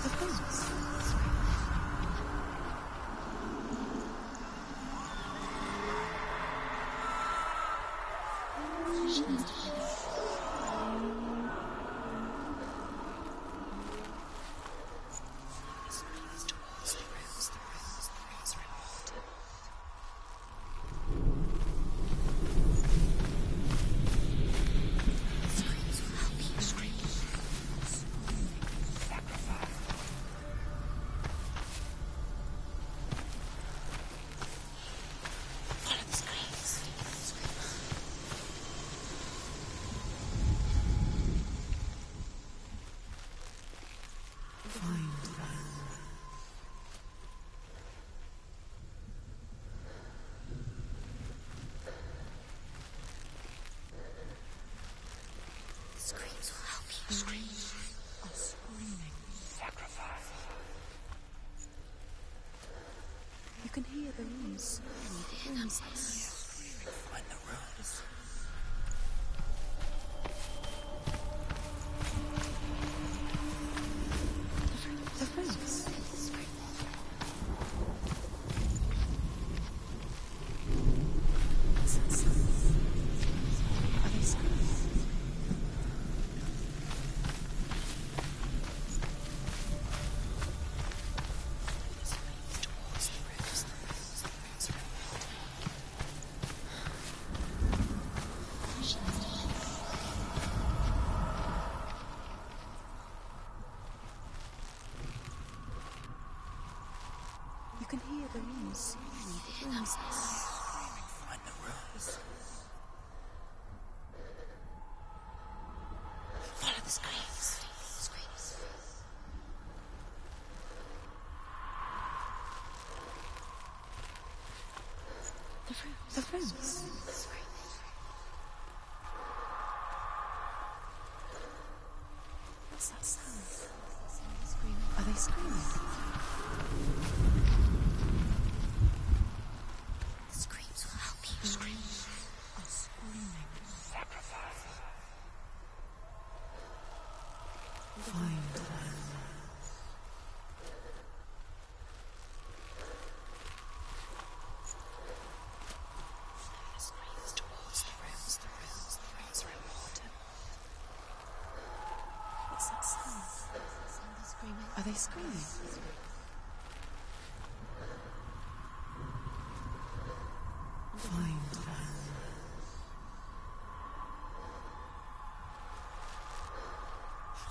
The rooms. Screams will help you. Screams are screaming. Sacrifice. You can hear the rooms. Find the rooms. The rooms. What's that sound? Are they screaming? You can hear the rooms. Find the rooms. Follow the screams. The rooms. What's that sound? Are they screaming? The screams will help you. Screams are screaming. Sacrifice. Find them. The screams towards the rooms are important. What's that sound? Are they screaming? Find them.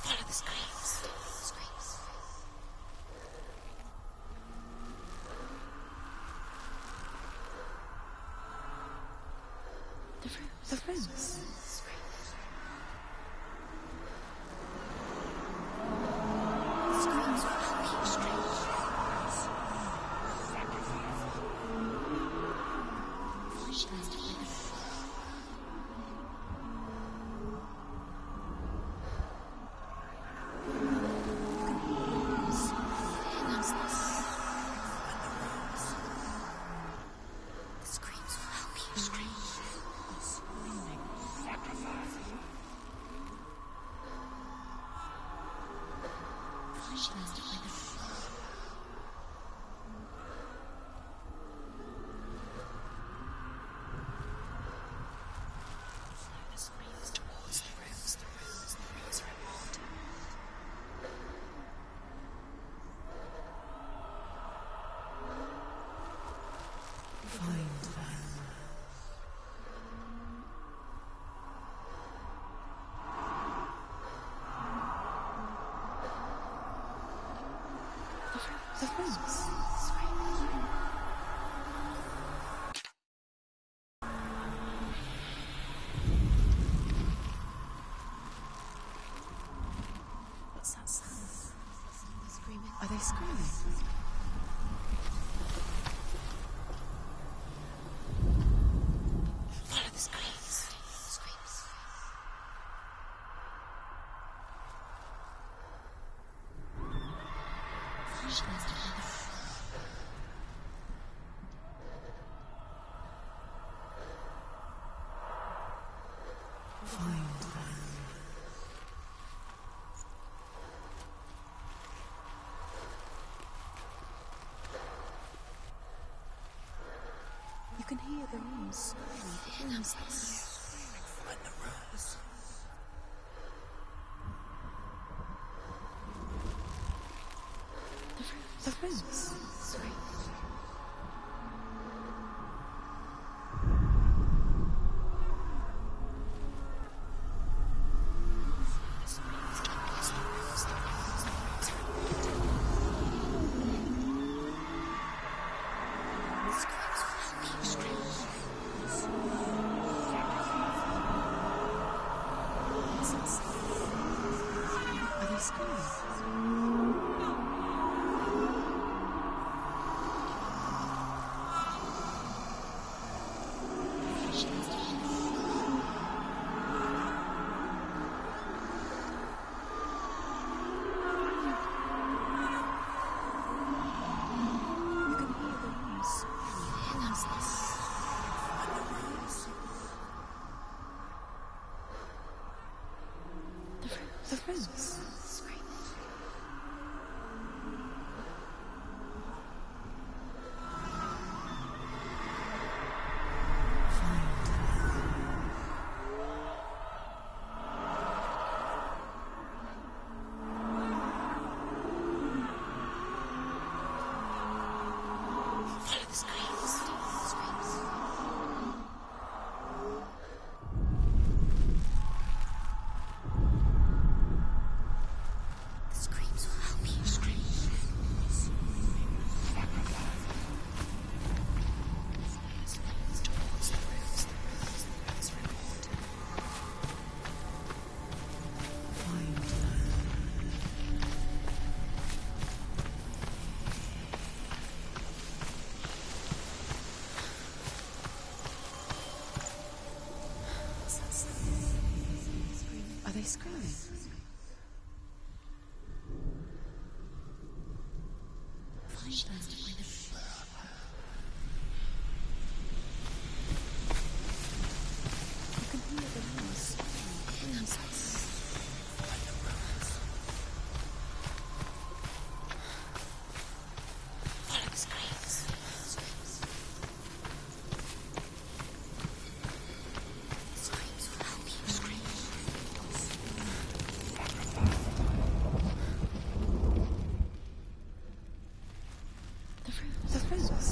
Follow the screams. The rooms. Screams will help you. The screams will help you. Screams are screaming. Sacrifice. The screams towards the rooms are important. Find them. The rooms. What's that sound? Are they screaming? Follow the screams. You can hear the rooms. The rooms. Find the rooms. The rooms. Sorry. Are they screaming? The rooms. Follow the screams. The screams will help you. Towards the rooms. Report. Find. Are they screaming? Find them. You can hear the rooms. Follow the screams. Screams will help you. The rooms.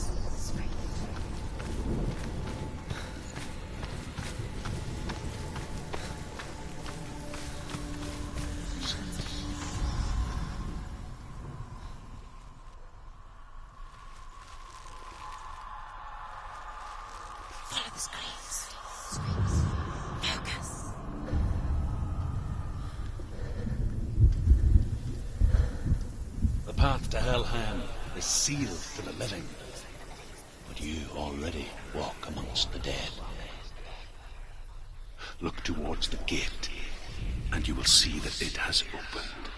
Follow the screams. Focus. The path to Helheim is sealed to the living, but you already walk amongst the dead. Look towards the gate, and you will see that it has opened.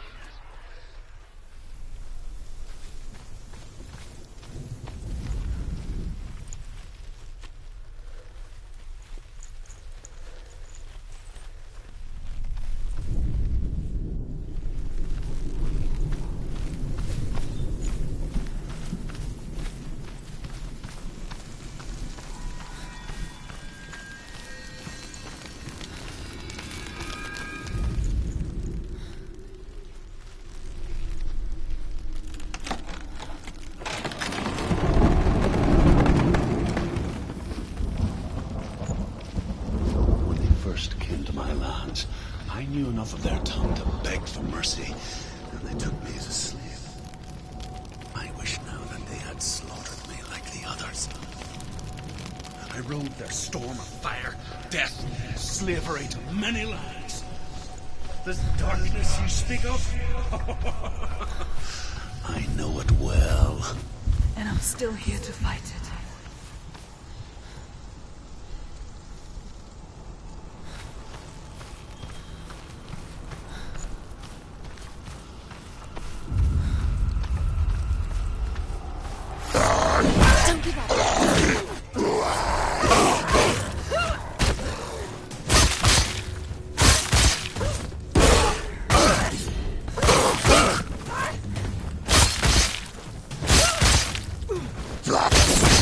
I knew enough of their tongue to beg for mercy, and they took me as a slave. I wish now that they had slaughtered me like the others. I rode their storm of fire, death, slavery to many lands. This darkness you speak of? I know it well. And I'm still here to fight it.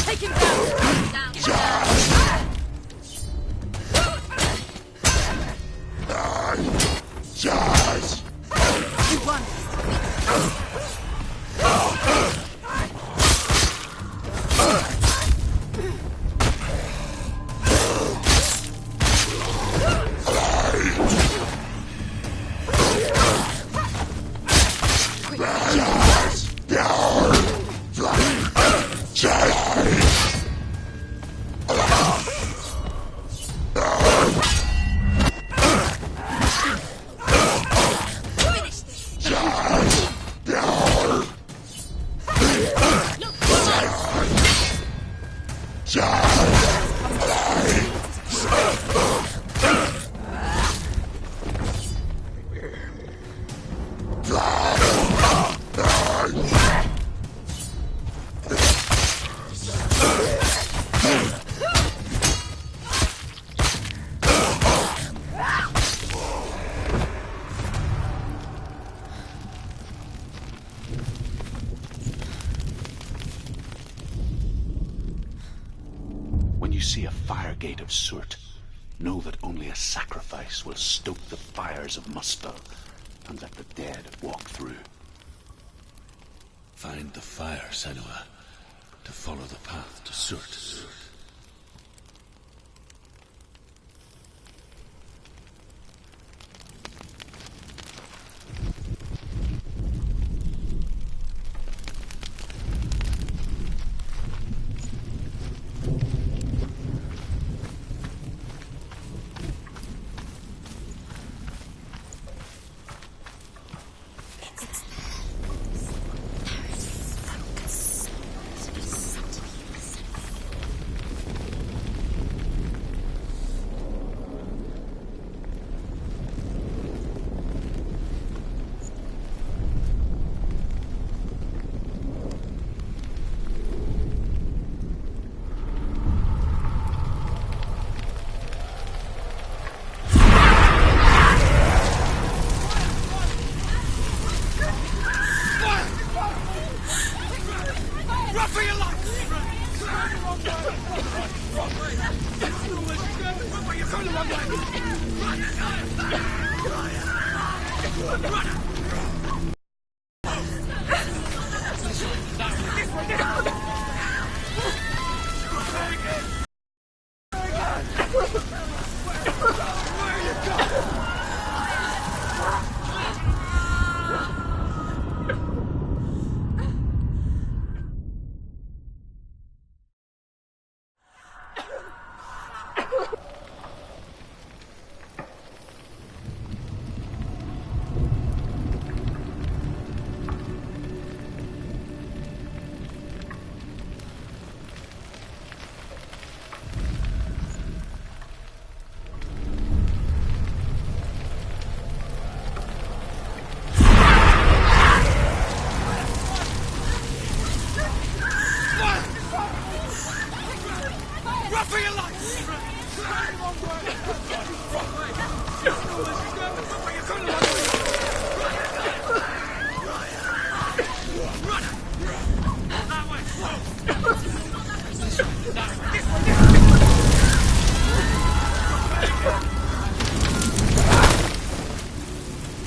Take him down! When you see a fire gate of soot, know that only a sacrifice will stoke the fires of Muspel and let the dead walk through. Find the fire, Senua, to follow the path to soot.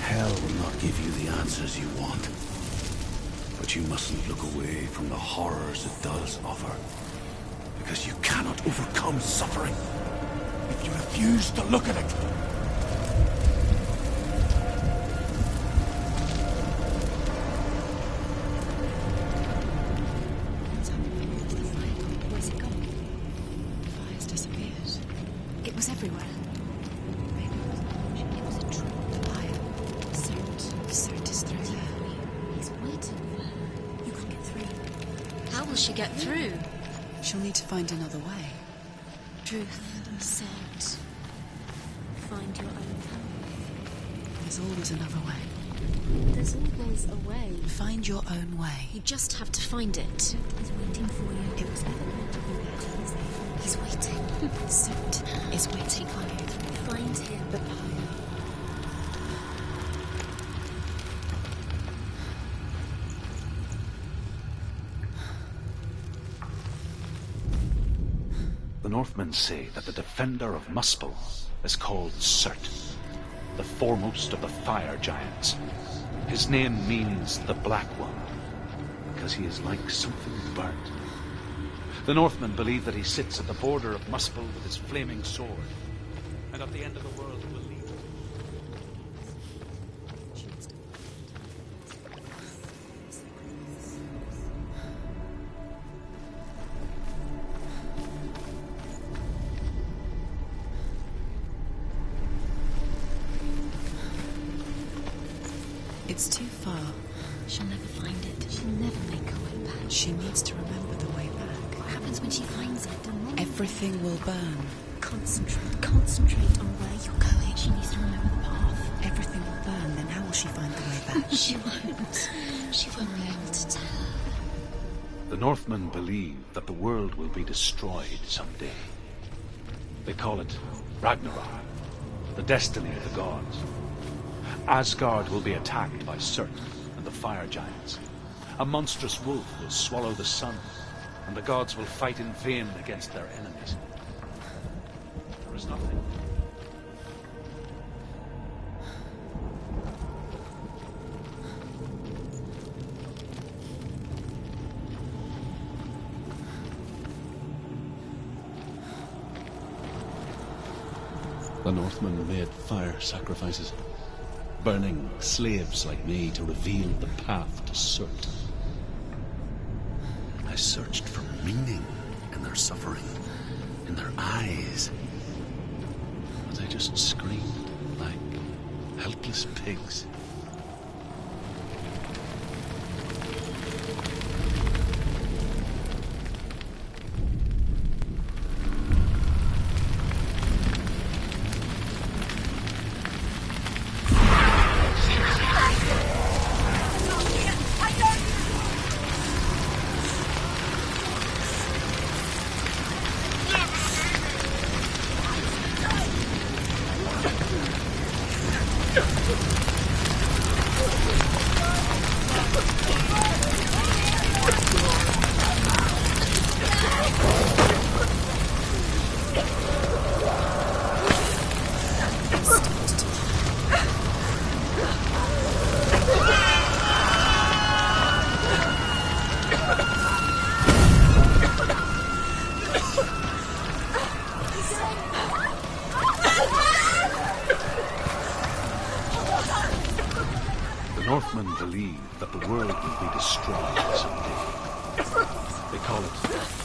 Hell will not give you the answers you want. But you mustn't look away from the horrors it does offer. Because you cannot overcome suffering if you refuse to look at it. Where's it gone? The fire's disappeared. It was everywhere. Maybe it was a trap. The fire. Soot is through there. He's waiting for her. You could get through. How will she get through? She'll need to find another way. Truth. Said. Find your own path. There's always another way. There's always a way. Find your own way. You just have to find it. Soot is waiting for you. It was never meant to be that easy. He's waiting. Soot is waiting for you. Find him. The fire. The Northmen say that the defender of Muspel is called Surt, the foremost of the fire giants. His name means the Black One, because he is like something burnt. The Northmen believe that he sits at the border of Muspel with his flaming sword, and at the end of the world will lead. It's too far. She'll never find it. She'll never make her way back. She needs to remember the way back. What happens when she finds it? Everything will burn. Concentrate on where you're going. She needs to remember the path. Everything will burn, then how will she find the way back? She won't. She won't be able to tell. The Northmen believe that the world will be destroyed someday. They call it Ragnarok, the destiny of the gods. Asgard will be attacked by Surt and the fire giants. A monstrous wolf will swallow the sun, and the gods will fight in vain against their enemies. There is nothing. The Northmen made fire sacrifices, burning slaves like me to reveal the path to Surt. I searched for meaning in their suffering, in their eyes. But they just screamed like helpless pigs. Northmen believe that the world will be destroyed someday. They call it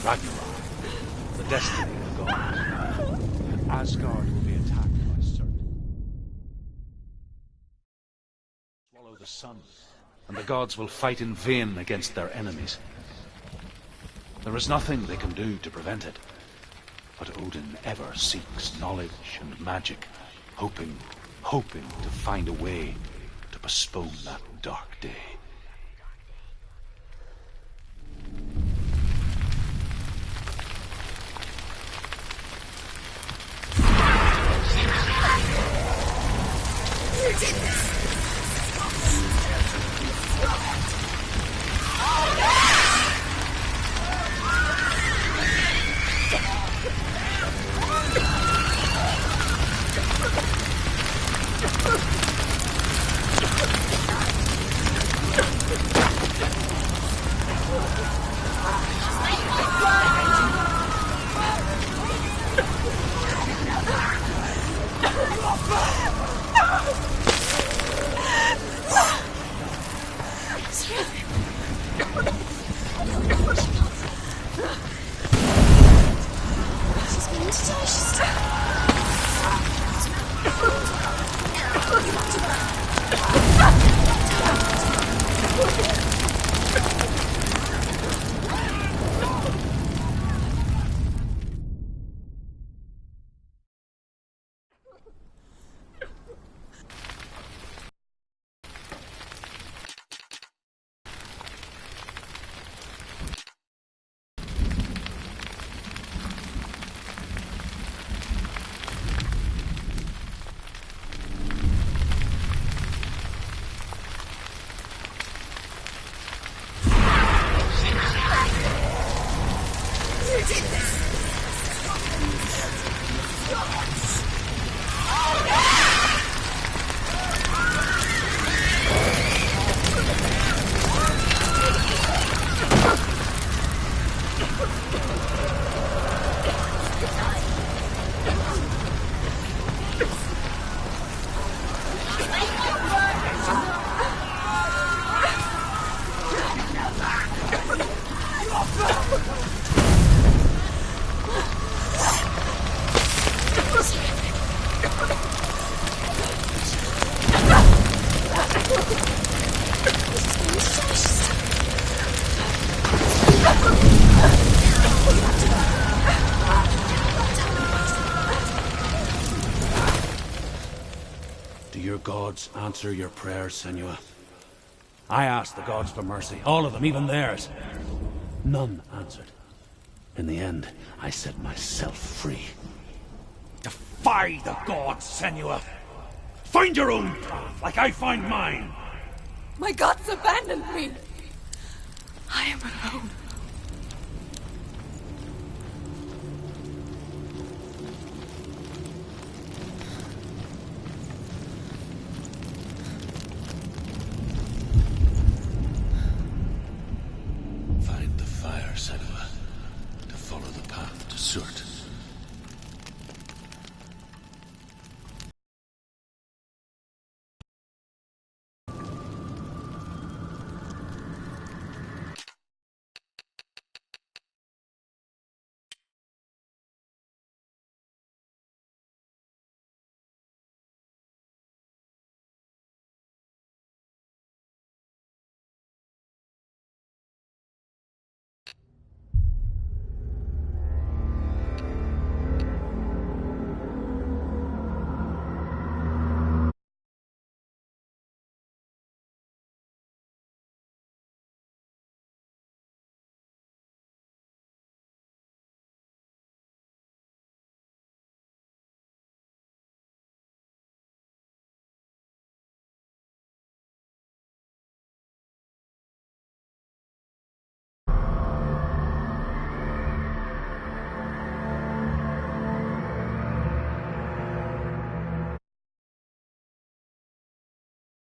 Ragnarok, the destiny of the gods. Asgard will be attacked by Surt. Swallow the sun, and the gods will fight in vain against their enemies. There is nothing they can do to prevent it, but Odin ever seeks knowledge and magic, hoping to find a way to postpone that dark day. You did this! gods answer your prayers, Senua. I asked the gods for mercy, all of them, even theirs. None answered. In the end, I set myself free. Defy the gods, Senua! Find your own path, like I find mine! My gods abandoned me! I am alone. Find the fire, Senua, to follow the path to Surt.